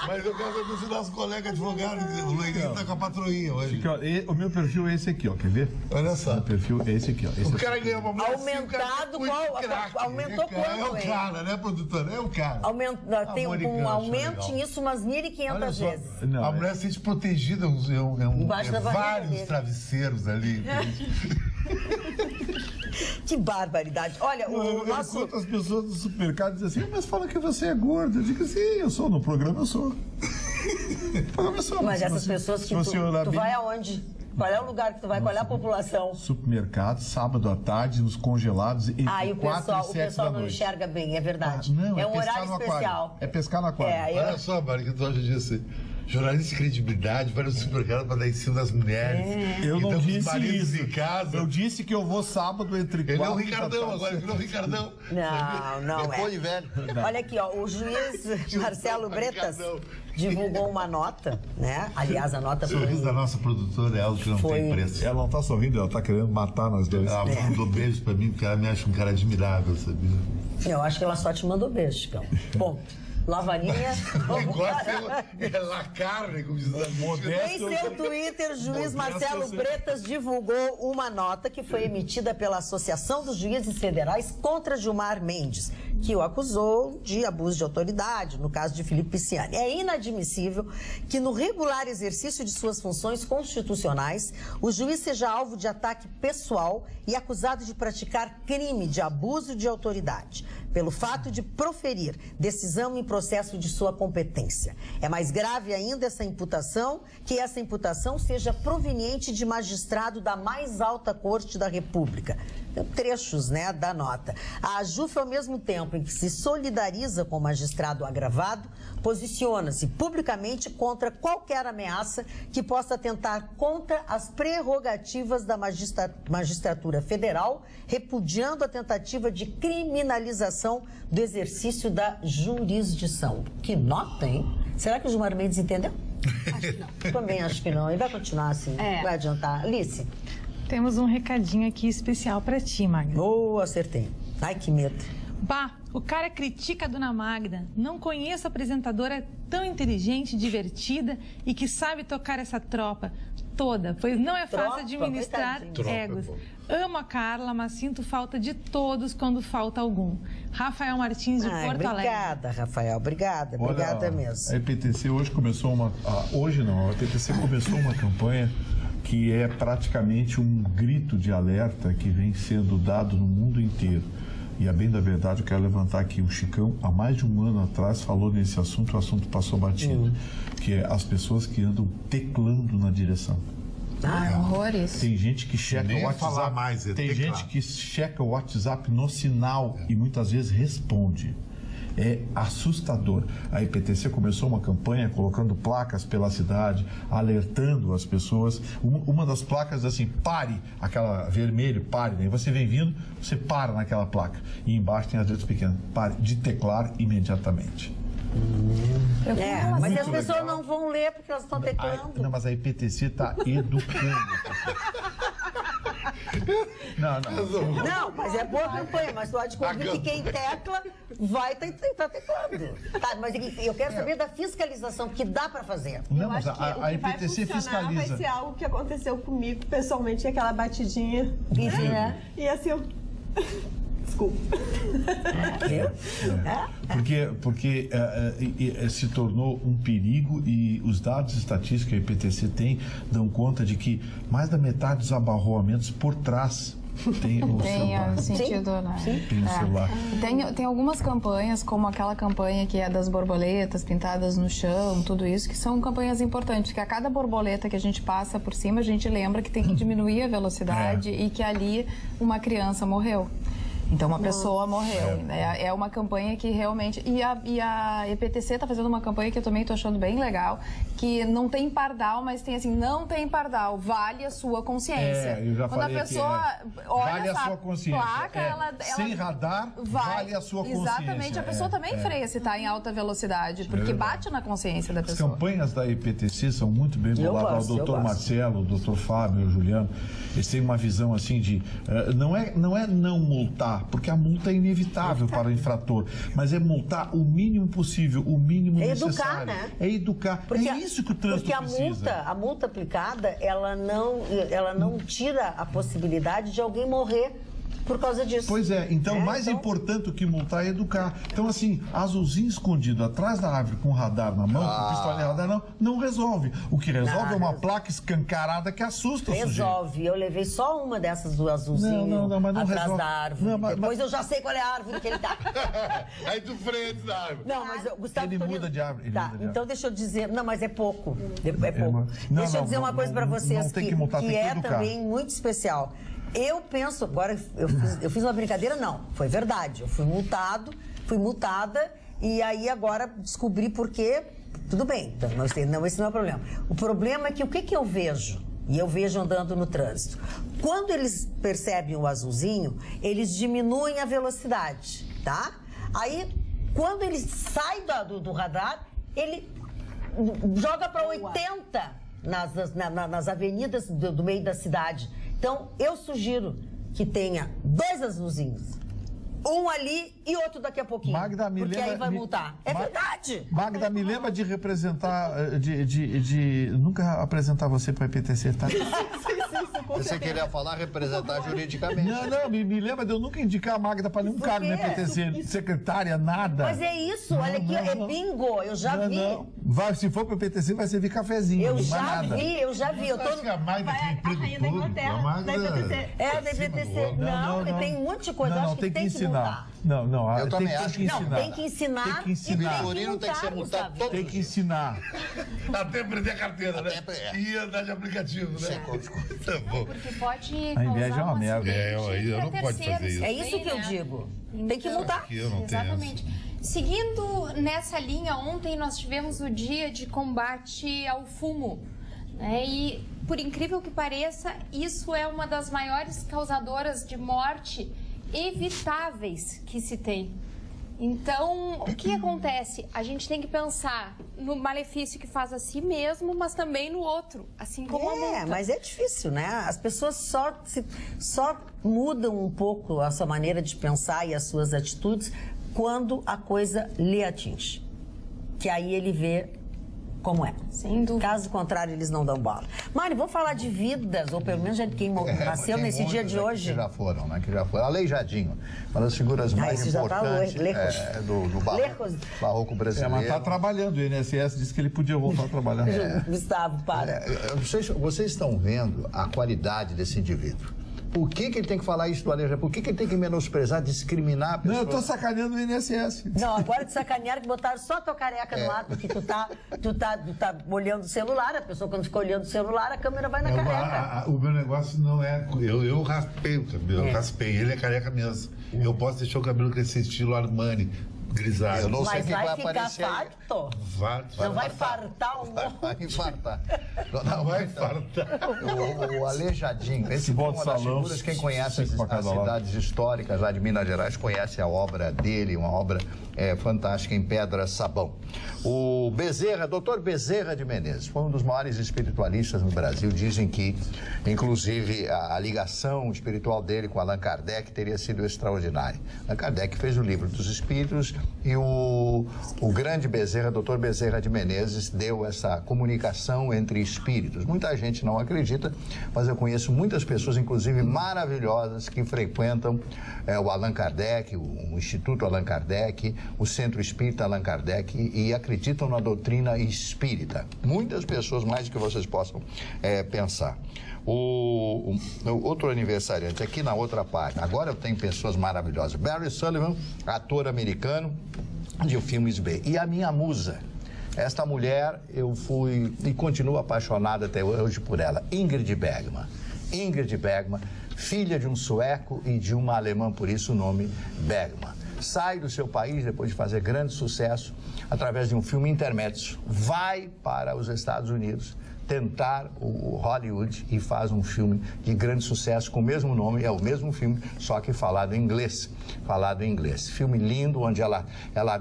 Mas eu quero saber se o nosso colega advogado, o Luizinho, tá com a patroinha hoje. Chico, o meu perfil é esse aqui, ó. Quer ver? Olha só. O meu perfil é esse aqui, ó. Esse O cara ganhou uma mulher Aumentado, aumentou quanto, É o cara, né, produtora? É o cara. Tem um aumento nisso umas 1.500 vezes. Não, a mulher se sente protegida, Embaixo da barriga vários dele. travesseiros ali. Que barbaridade. Olha, eu encontro as pessoas do supermercado dizem assim, mas fala que você é gorda. Eu digo assim, eu sou, no programa eu sou. No programa eu sou. Mas essas pessoas que tu vai aonde? Qual é o lugar que tu vai? Qual é a população? Supermercado, sábado à tarde, nos congelados. Entre E o 4 e 7 pessoal da não noite. enxerga bem, é verdade. Não, é um pescar horário no especial. aquário. É pescar no aquário. Olha só, Mari, que tu acha disso? Jornalista de credibilidade, vai no supermercado para dar ensino das mulheres. Eu não disse isso. Em casa. Eu disse que eu vou sábado entre 4 Ele é o Ricardão agora, ele virou o Ricardão. Não Depois de velho. Olha aqui, ó, o juiz Marcelo Bretas divulgou uma nota, né? Aliás, a nota O sorriso da nossa produtora é algo que não tem preço. Ela não tá sorrindo, ela tá querendo matar nós dois. Ela mandou beijos pra mim, porque ela me acha um cara admirável, sabia? Eu acho que ela só te mandou beijo, Chicão. Bom, Lavaninha. É la carne, como diz a Em seu Twitter, o juiz Marcelo Bretas divulgou uma nota que foi emitida pela Associação dos Juízes Federais contra Gilmar Mendes, que o acusou de abuso de autoridade, no caso de Felipe Pisciani. É inadmissível que, no regular exercício de suas funções constitucionais, o juiz seja alvo de ataque pessoal e acusado de praticar crime de abuso de autoridade, pelo fato de proferir decisão em processo de sua competência. É mais grave ainda que essa imputação seja proveniente de magistrado da mais alta corte da República. Trechos, né, da nota. A AJUF, ao mesmo tempo em que se solidariza com o magistrado agravado, posiciona-se publicamente contra qualquer ameaça que possa atentar contra as prerrogativas da magistratura federal, repudiando a tentativa de criminalização do exercício da jurisdição. Que nota, hein? Será que o Gilmar Mendes entendeu? Acho que não. Também acho que não. Ele vai continuar assim, vai adiantar. Alice? Temos um recadinho aqui especial pra ti, Magda. Acertei. Ai, que medo. O cara critica a Dona Magda. Não conheço a apresentadora tão inteligente, divertida e que sabe tocar essa tropa toda, pois não é fácil administrar egos. Amo a Carla, mas sinto falta de todos quando falta algum. Rafael Martins, de Porto Alegre. Obrigada, Rafael. Obrigada mesmo. A EPTC hoje começou a EPTC começou uma campanha que é praticamente um grito de alerta que vem sendo dado no mundo inteiro. E a bem da verdade, eu quero levantar aqui, o Chicão, há mais de um ano atrás, falou nesse assunto, o assunto passou batido, que é as pessoas que andam teclando na direção. Horrores. Tem gente que checa o WhatsApp, tem gente que checa o WhatsApp no sinal e muitas vezes responde. É assustador. A IPTC começou uma campanha colocando placas pela cidade, alertando as pessoas. Uma das placas diz assim, pare, aquela vermelho, pare. Daí você vem vindo, você para naquela placa. E embaixo tem as letras pequenas, pare de teclar imediatamente. Mas as pessoas não vão ler porque elas estão teclando. Não, mas a IPTC está educando. Não, mas é boa campanha, mas tu pode convir que quem tecla vai estar teclando. Tá, mas eu quero saber da fiscalização, que dá para fazer. Não, mas a IPTC fiscaliza. Vai ser algo que aconteceu comigo pessoalmente, aquela batidinha. E assim, eu... Desculpa. Porque se tornou um perigo e os dados estatísticos que a IPTC tem dão conta de que mais da metade dos abarroamentos por trás tem o celular. Sentido, né? Tem o celular. Tem algumas campanhas, como aquela campanha que é das borboletas pintadas no chão, tudo isso, que são campanhas importantes, porque a cada borboleta que a gente passa por cima, a gente lembra que tem que diminuir a velocidade e que ali uma criança morreu. Então, uma pessoa morreu. É uma campanha que realmente... E a EPTC está fazendo uma campanha que eu também estou achando bem legal, que não tem pardal, mas tem assim, não tem pardal, vale a sua consciência. Eu já Quando falei a pessoa olha vale a sua consciência. Placa, sem radar, vale a sua consciência. Exatamente, a pessoa também freia se está em alta velocidade, porque bate na consciência da pessoa. As campanhas da EPTC são muito bem boladas. O doutor Marcelo, o doutor Fábio, o Juliano, eles têm uma visão assim de... Não é não multar, porque a multa é inevitável para o infrator, mas é multar o mínimo possível, o mínimo necessário. Educar, né? É educar. Porque, é isso que o trânsito precisa. Porque a multa aplicada, ela não tira a possibilidade de alguém morrer por causa disso. Pois é, então mais importante do que multar é educar. Então, assim, azulzinho escondido atrás da árvore com radar na mão, com pistola de radar, não resolve. O que resolve é uma placa escancarada que assusta o sujeito. Resolve. Eu levei só uma dessas do azulzinho mas não atrás resolve. da árvore. Depois eu já sei qual é a árvore que ele tá. Aí tu freia da árvore. Não, mas Gustavo... Ele muda de árvore. Então deixa eu dizer... Não, mas é pouco. É pouco. Deixa eu dizer uma coisa para vocês que é também muito especial. Eu penso, agora eu fiz uma brincadeira, não, foi verdade. Eu fui multada e aí agora descobri por quê. Tudo bem, então, esse não é o problema. O problema é que o que eu vejo, e eu vejo andando no trânsito, quando eles percebem o azulzinho, eles diminuem a velocidade, tá? Aí, quando ele sai do radar, ele joga para 80 nas avenidas do meio da cidade. Então, eu sugiro que tenha 2 azulzinhos. Um ali e outro daqui a pouquinho. Magda, porque aí vai multar. É verdade. Magda, me lembra de representar, de nunca apresentar você para a EPTC, tá? Você queria falar representar juridicamente. Não, me lembra de eu nunca indicar a Magda para nenhum cargo na EPTC, secretária, nada. Mas é isso, olha aqui, é bingo, eu já vi. Vai, se for para a EPTC, vai servir cafezinho. Eu já vi. Eu acho que a Magda tem emprego todo. A Magda... É, da EPTC. Não, tem um monte de coisa. Eu acho que tem que ensinar. Não, eu também acho que ensinar. Não, tem que ensinar. Tem que ensinar. O Vitorino tem que ser multado. Tem que ensinar. Até perder a carteira, né? E andar de aplicativo, né? Tá bom. Porque pode a inveja é uma merda. Eu não pode fazer isso. É isso que eu digo. Tem que multar. Exatamente. Seguindo nessa linha, ontem nós tivemos o dia de combate ao fumo. E, por incrível que pareça, isso é uma das maiores causadoras de morte evitáveis que se tem. Então, o que acontece? A gente tem que pensar no malefício que faz a si mesmo, mas também no outro, assim como a multa. Mas é difícil, né? As pessoas só mudam um pouco a sua maneira de pensar e as suas atitudes quando a coisa lhe atinge. Que aí ele vê como é. Sem dúvida. Caso contrário, eles não dão bola. Mário, vamos falar de vidas, ou pelo menos de quem nasceu nesse dia de hoje. Que já foram, né? Que já foram. Aleijadinho, uma das figuras mais importantes do barroco brasileiro. Mas está trabalhando, o INSS disse que ele podia voltar a trabalhar. Gustavo, para. Vocês estão vendo a qualidade desse indivíduo. Por que ele tem que falar isso do Aleijadinho? Por que ele tem que menosprezar, discriminar a pessoa? Não, eu tô sacaneando o INSS. Não, agora de sacanear que botaram só a tua careca no ar, porque tu tá olhando o celular, a pessoa quando fica olhando o celular, a câmera vai na careca. O meu negócio não é... Eu raspei o cabelo, ele é careca mesmo. Eu posso deixar o cabelo crescer estilo Armani. Grisalho. Eu não sei mas quem vai ficar aparecer. Farto? Não vai fartar o morro? Vai infartar. Não vai infartar. O Aleijadinho, esse é uma das figuras, quem conhece as cidades históricas lá de Minas Gerais, conhece a obra dele, uma obra fantástica em pedra sabão. O Bezerra, Dr. Bezerra de Menezes, foi um dos maiores espiritualistas no Brasil. Dizem que, inclusive, a ligação espiritual dele com Allan Kardec teria sido extraordinária. Allan Kardec fez o Livro dos Espíritos e o grande Bezerra, Dr. Bezerra de Menezes, deu essa comunicação entre espíritos. Muita gente não acredita, mas eu conheço muitas pessoas, inclusive maravilhosas, que frequentam o Allan Kardec, o Instituto Allan Kardec, o Centro Espírita Allan Kardec e acreditam na doutrina espírita. Muitas pessoas, mais do que vocês possam pensar. O outro aniversariante, aqui na outra página, agora eu tenho pessoas maravilhosas. Barry Sullivan, ator americano de filmes B. E a minha musa, esta mulher, eu fui e continuo apaixonado até hoje por ela, Ingrid Bergman. Ingrid Bergman filha de um sueco e de uma alemã, por isso o nome Bergman. Sai do seu país depois de fazer grande sucesso através de um filme intermédio, vai para os Estados Unidos tentar o Hollywood e faz um filme de grande sucesso com o mesmo nome, é o mesmo filme, só que falado em inglês. Filme lindo, onde ela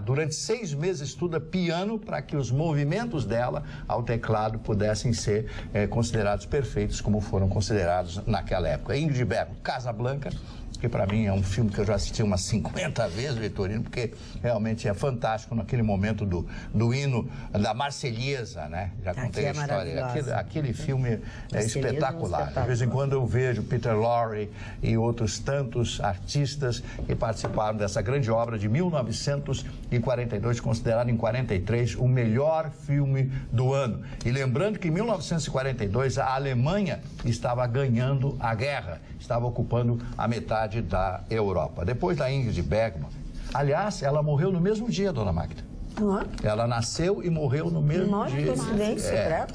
durante 6 meses estuda piano para que os movimentos dela ao teclado pudessem ser considerados perfeitos, como foram considerados naquela época. Ingrid Bergman, Casablanca, que para mim é um filme que eu já assisti umas 50 vezes, Vitorino, porque realmente é fantástico naquele momento do hino da Marselhesa, né? Já contei a história. Aquele filme é espetacular. De vez em quando eu vejo Peter Lorre e outros tantos artistas que participaram dessa grande obra de 1942, considerado em 43 o melhor filme do ano. E lembrando que em 1942 a Alemanha estava ganhando a guerra, estava ocupando a metade da Europa. Depois da Ingrid Bergman, aliás, ela morreu no mesmo dia, dona Magda. Ela nasceu e morreu no mesmo dia.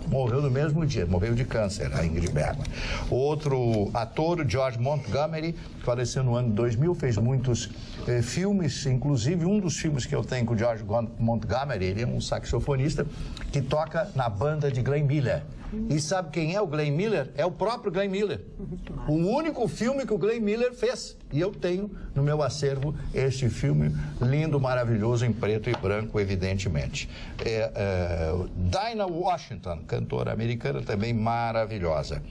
Morreu no mesmo dia, morreu de câncer, a Ingrid Bergman. Outro ator, o George Montgomery, que faleceu no ano de 2000, fez muitos filmes, inclusive um dos filmes que eu tenho com o George Montgomery, ele é um saxofonista que toca na banda de Glenn Miller. E sabe quem é o Glenn Miller? É o próprio Glenn Miller. O único filme que o Glenn Miller fez. E eu tenho no meu acervo este filme lindo, maravilhoso, em preto e branco, evidentemente. Dinah Washington, cantora americana, também maravilhosa.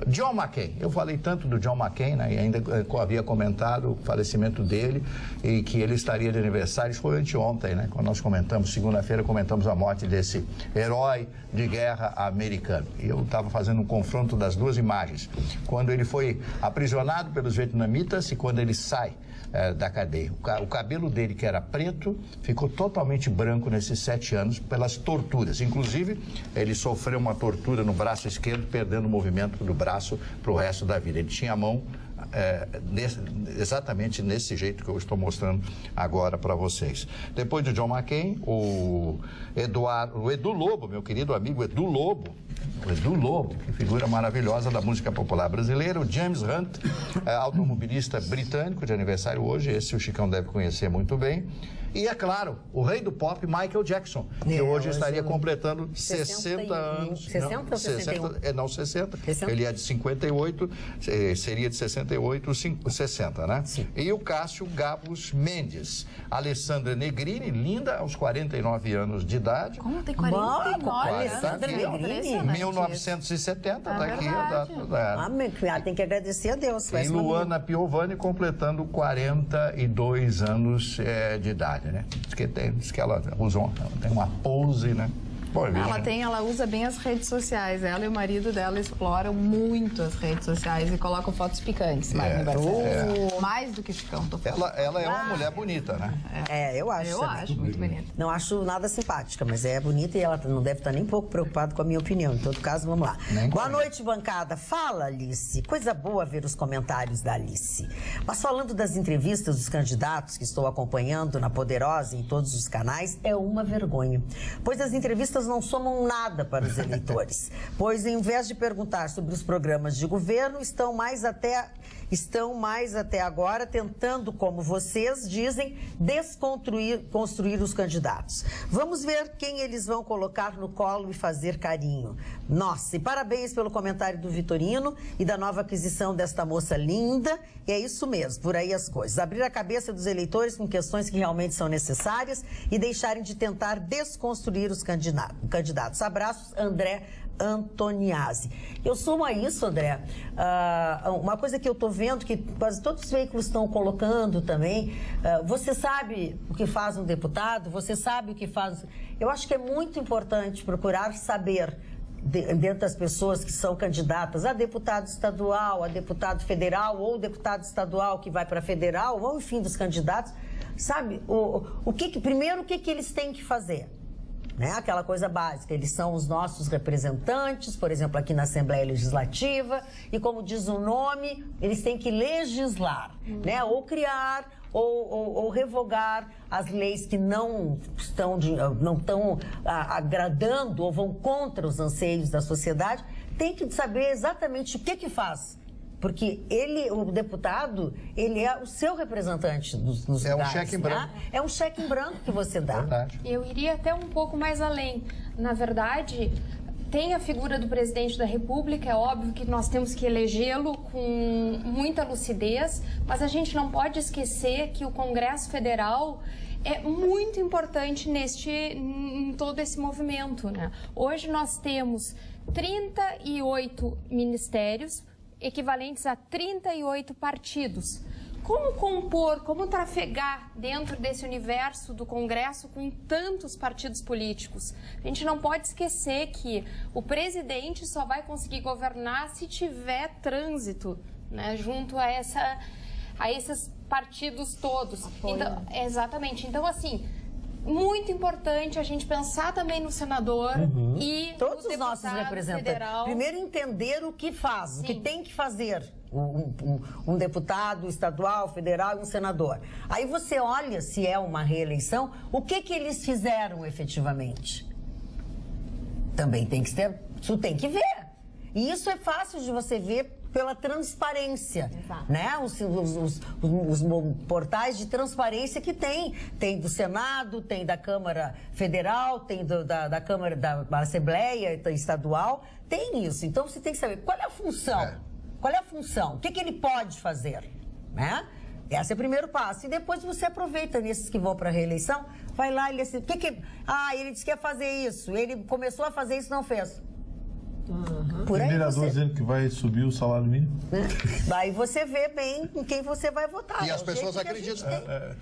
John McCain, eu falei tanto do John McCain, né, e ainda havia comentado o falecimento dele e que ele estaria de aniversário. Isso foi anteontem, né, quando nós comentamos, segunda-feira comentamos a morte desse herói de guerra americano. E eu estava fazendo um confronto das duas imagens, quando ele foi aprisionado pelos vietnamitas e quando ele sai da cadeia. O cabelo dele, que era preto, ficou totalmente branco nesses 7 anos pelas torturas. Inclusive, ele sofreu uma tortura no braço esquerdo, perdendo o movimento do braço para o resto da vida. Ele tinha a mão exatamente nesse jeito que eu estou mostrando agora para vocês. Depois de John McCain, o Edu Lobo, meu querido amigo Edu Lobo, que figura maravilhosa da música popular brasileira, o James Hunt, automobilista britânico de aniversário hoje, esse o Chicão deve conhecer muito bem. E, é claro, o rei do pop, Michael Jackson, que hoje estaria completando 60 anos. 60 ou 61? Não, 60. Ele é de 58, seria de 68, 60, né? Sim. E o Cássio Gabos Mendes. Alessandra Negrini, linda, aos 49 anos de idade. Como tem 49 Alessandra Negrini? 1970, tá aqui. Tem que agradecer a Deus. E Luana Piovani completando 42 anos de idade. Né? Diz que ela tem uma pose, né? Bom, ela usa bem as redes sociais. Ela e o marido dela exploram muito as redes sociais e colocam fotos picantes. Mais do que Chicão, tô falando. Ela é uma mulher bonita, né? Eu acho. Eu acho muito bonita. Não acho nada simpática, mas é bonita e ela não deve estar nem um pouco preocupada com a minha opinião. Em todo caso, vamos lá. Boa noite, bancada. Fala, Alice. Coisa boa ver os comentários da Alice. Mas falando das entrevistas dos candidatos que estou acompanhando na Poderosa em todos os canais, é uma vergonha. Pois as entrevistas não somam nada para os eleitores, pois em vez de perguntar sobre os programas de governo, estão mais até agora tentando, como vocês dizem, construir os candidatos. Vamos ver quem eles vão colocar no colo e fazer carinho. Nossa, e parabéns pelo comentário do Vitorino e da nova aquisição desta moça linda. E é isso mesmo, por aí as coisas. Abrir a cabeça dos eleitores com questões que realmente são necessárias e deixarem de tentar desconstruir os candidatos. Abraços, André Antoniazzi. Eu somo a isso, André, uma coisa que eu estou vendo que quase todos os veículos estão colocando também, você sabe o que faz um deputado, você sabe o que faz... Eu acho que é muito importante procurar saber dentro das pessoas que são candidatas a deputado estadual, a deputado federal ou deputado estadual que vai para federal, ou enfim, dos candidatos, sabe, primeiro o que eles têm que fazer? Né? Aquela coisa básica, eles são os nossos representantes, por exemplo, aqui na Assembleia Legislativa, e como diz o nome, eles têm que legislar, né? Ou criar, ou revogar as leis que não estão agradando ou vão contra os anseios da sociedade. Tem que saber exatamente o que faz Porque o deputado, ele é o seu representante nos lugares. É um cheque em branco. É um cheque em branco que você dá. Verdade. Eu iria até um pouco mais além. Na verdade, tem a figura do presidente da República, é óbvio que nós temos que elegê-lo com muita lucidez, mas a gente não pode esquecer que o Congresso Federal é muito importante em todo esse movimento, né? Hoje nós temos 38 ministérios, equivalentes a 38 partidos. Como compor, como trafegar dentro desse universo do Congresso com tantos partidos políticos? A gente não pode esquecer que o presidente só vai conseguir governar se tiver trânsito, né, junto a esses partidos todos. Então, exatamente. Então, assim, muito importante a gente pensar também no senador e todos os nossos representantes. Federal. Primeiro, entender o que faz, o que tem que fazer um deputado estadual, federal e um senador. Aí você olha, se é uma reeleição, o que eles fizeram efetivamente. Também tem que ter, isso tem que ver. E isso é fácil de você ver pela transparência, né? Os portais de transparência que tem do Senado, tem da Câmara Federal, tem da Câmara da Assembleia Estadual, tem isso. Então você tem que saber qual é a função, qual é a função, o que ele pode fazer, né? Esse é o primeiro passo. E depois você aproveita nesses que vão para a reeleição, vai lá e assim, ele disse que ia fazer isso, ele começou a fazer isso, não fez. Por aí vereador dizendo que vai subir o salário mínimo. Daí você vê bem em quem você vai votar. E as pessoas acreditam.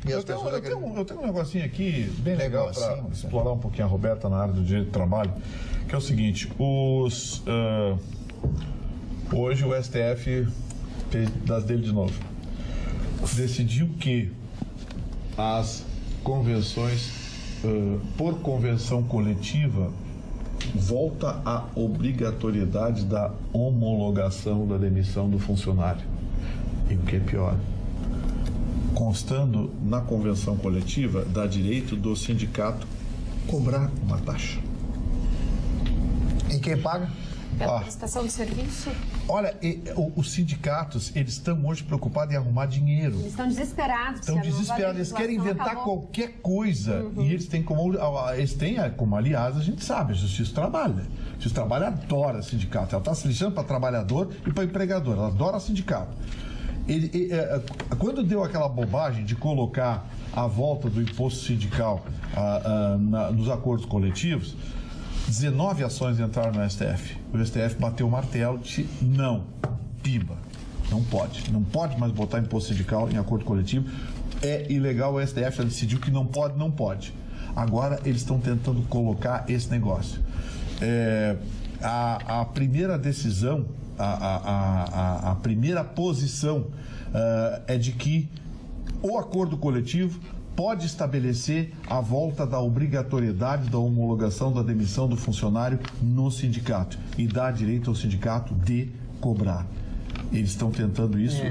Eu tenho um negocinho aqui bem legal para explorar um pouquinho a Roberta na área do direito do trabalho, que é o seguinte: hoje o STF fez das dele de novo. Decidiu que as convenções, por convenção coletiva, volta a obrigatoriedade da homologação da demissão do funcionário. E o que é pior, constando na convenção coletiva, dá direito do sindicato cobrar uma taxa. E quem paga? Pela prestação de serviço? Olha, os sindicatos, eles estão hoje preocupados em arrumar dinheiro. Eles estão desesperados. Estão desesperados, eles querem inventar qualquer coisa. E eles têm como, aliás, a gente sabe, a Justiça do Trabalho. A Justiça do Trabalho adora sindicato. Ela está se lixando para trabalhador e para empregador. Ela adora sindicato. Quando deu aquela bobagem de colocar a volta do imposto sindical nos acordos coletivos, 19 ações entraram no STF. O STF bateu o martelo e disse: não, piba, não pode mais botar imposto sindical em acordo coletivo. É ilegal, o STF já decidiu que não pode. Agora eles estão tentando colocar esse negócio. A primeira decisão, a primeira posição é de que o acordo coletivo pode estabelecer a volta da obrigatoriedade da homologação da demissão do funcionário no sindicato e dar direito ao sindicato de cobrar. Eles estão tentando isso.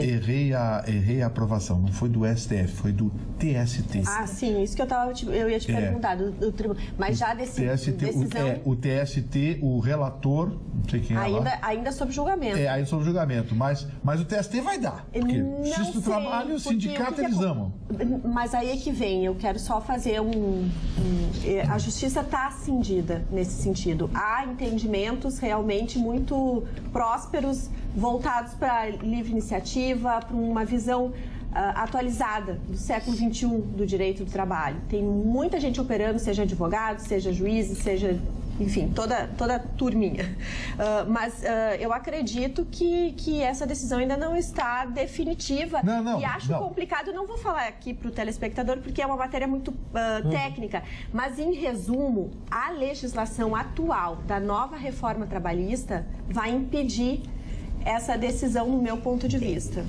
Errei a aprovação. Não foi do STF, foi do TST. Ah, sim, isso que eu ia te perguntar. Mas já decisão... O TST, o relator, não sei quem ainda sob julgamento. Ainda sob julgamento. Mas o TST vai dar. Porque o Justiça do Trabalho e o sindicato, eles amam. Mas aí é que vem, eu quero só fazer a justiça está cindida nesse sentido. Há entendimentos realmente muito prósperos, voltados para a livre iniciativa, para uma visão atualizada do século XXI do direito do trabalho. Tem muita gente operando, seja advogado, seja juiz, seja, enfim, toda turminha. Mas eu acredito que essa decisão ainda não está definitiva. E acho complicado, não vou falar aqui para o telespectador, porque é uma matéria muito técnica, mas em resumo, a legislação atual da nova reforma trabalhista vai impedir essa decisão, no meu ponto de vista.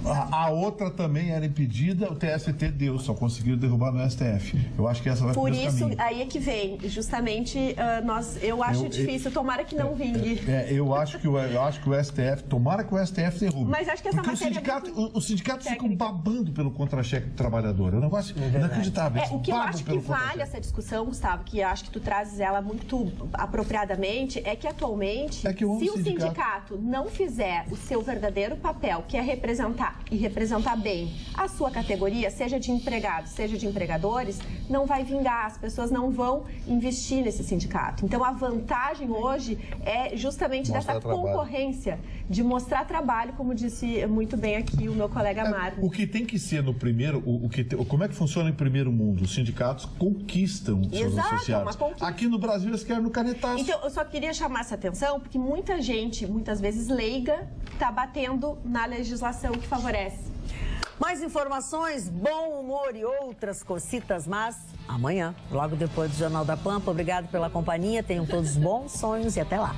A outra também era impedida, o TST deu, só conseguiu derrubar no STF. Eu acho que essa vai ser o caminho. Por isso, aí é que vem, justamente, eu acho difícil, tomara que não vingue. Eu acho que o STF, tomara que o STF derrube. Mas acho que essa porque os sindicatos ficam babando pelo contra-cheque do trabalhador. É um negócio inacreditável. O que eu acho que vale essa discussão, Gustavo, que eu acho que tu trazes ela muito apropriadamente, é que atualmente, se o sindicato não fizer o seu verdadeiro papel, que é representar e representar bem a sua categoria, seja de empregados, seja de empregadores, não vai vingar, as pessoas não vão investir nesse sindicato. Então a vantagem hoje é justamente dessa concorrência, de mostrar trabalho, como disse muito bem aqui o meu colega Mário. O que tem que ser no primeiro, como é que funciona em primeiro mundo? Os sindicatos conquistam seus associados. Aqui no Brasil eles querem no canetaço. Então, eu só queria chamar essa atenção, porque muita gente, muitas vezes leiga, está batendo na legislação que favorece. Mais informações, bom humor e outras cocitas, mas amanhã, logo depois do Jornal da Pampa. Obrigado pela companhia, tenham todos bons sonhos e até lá.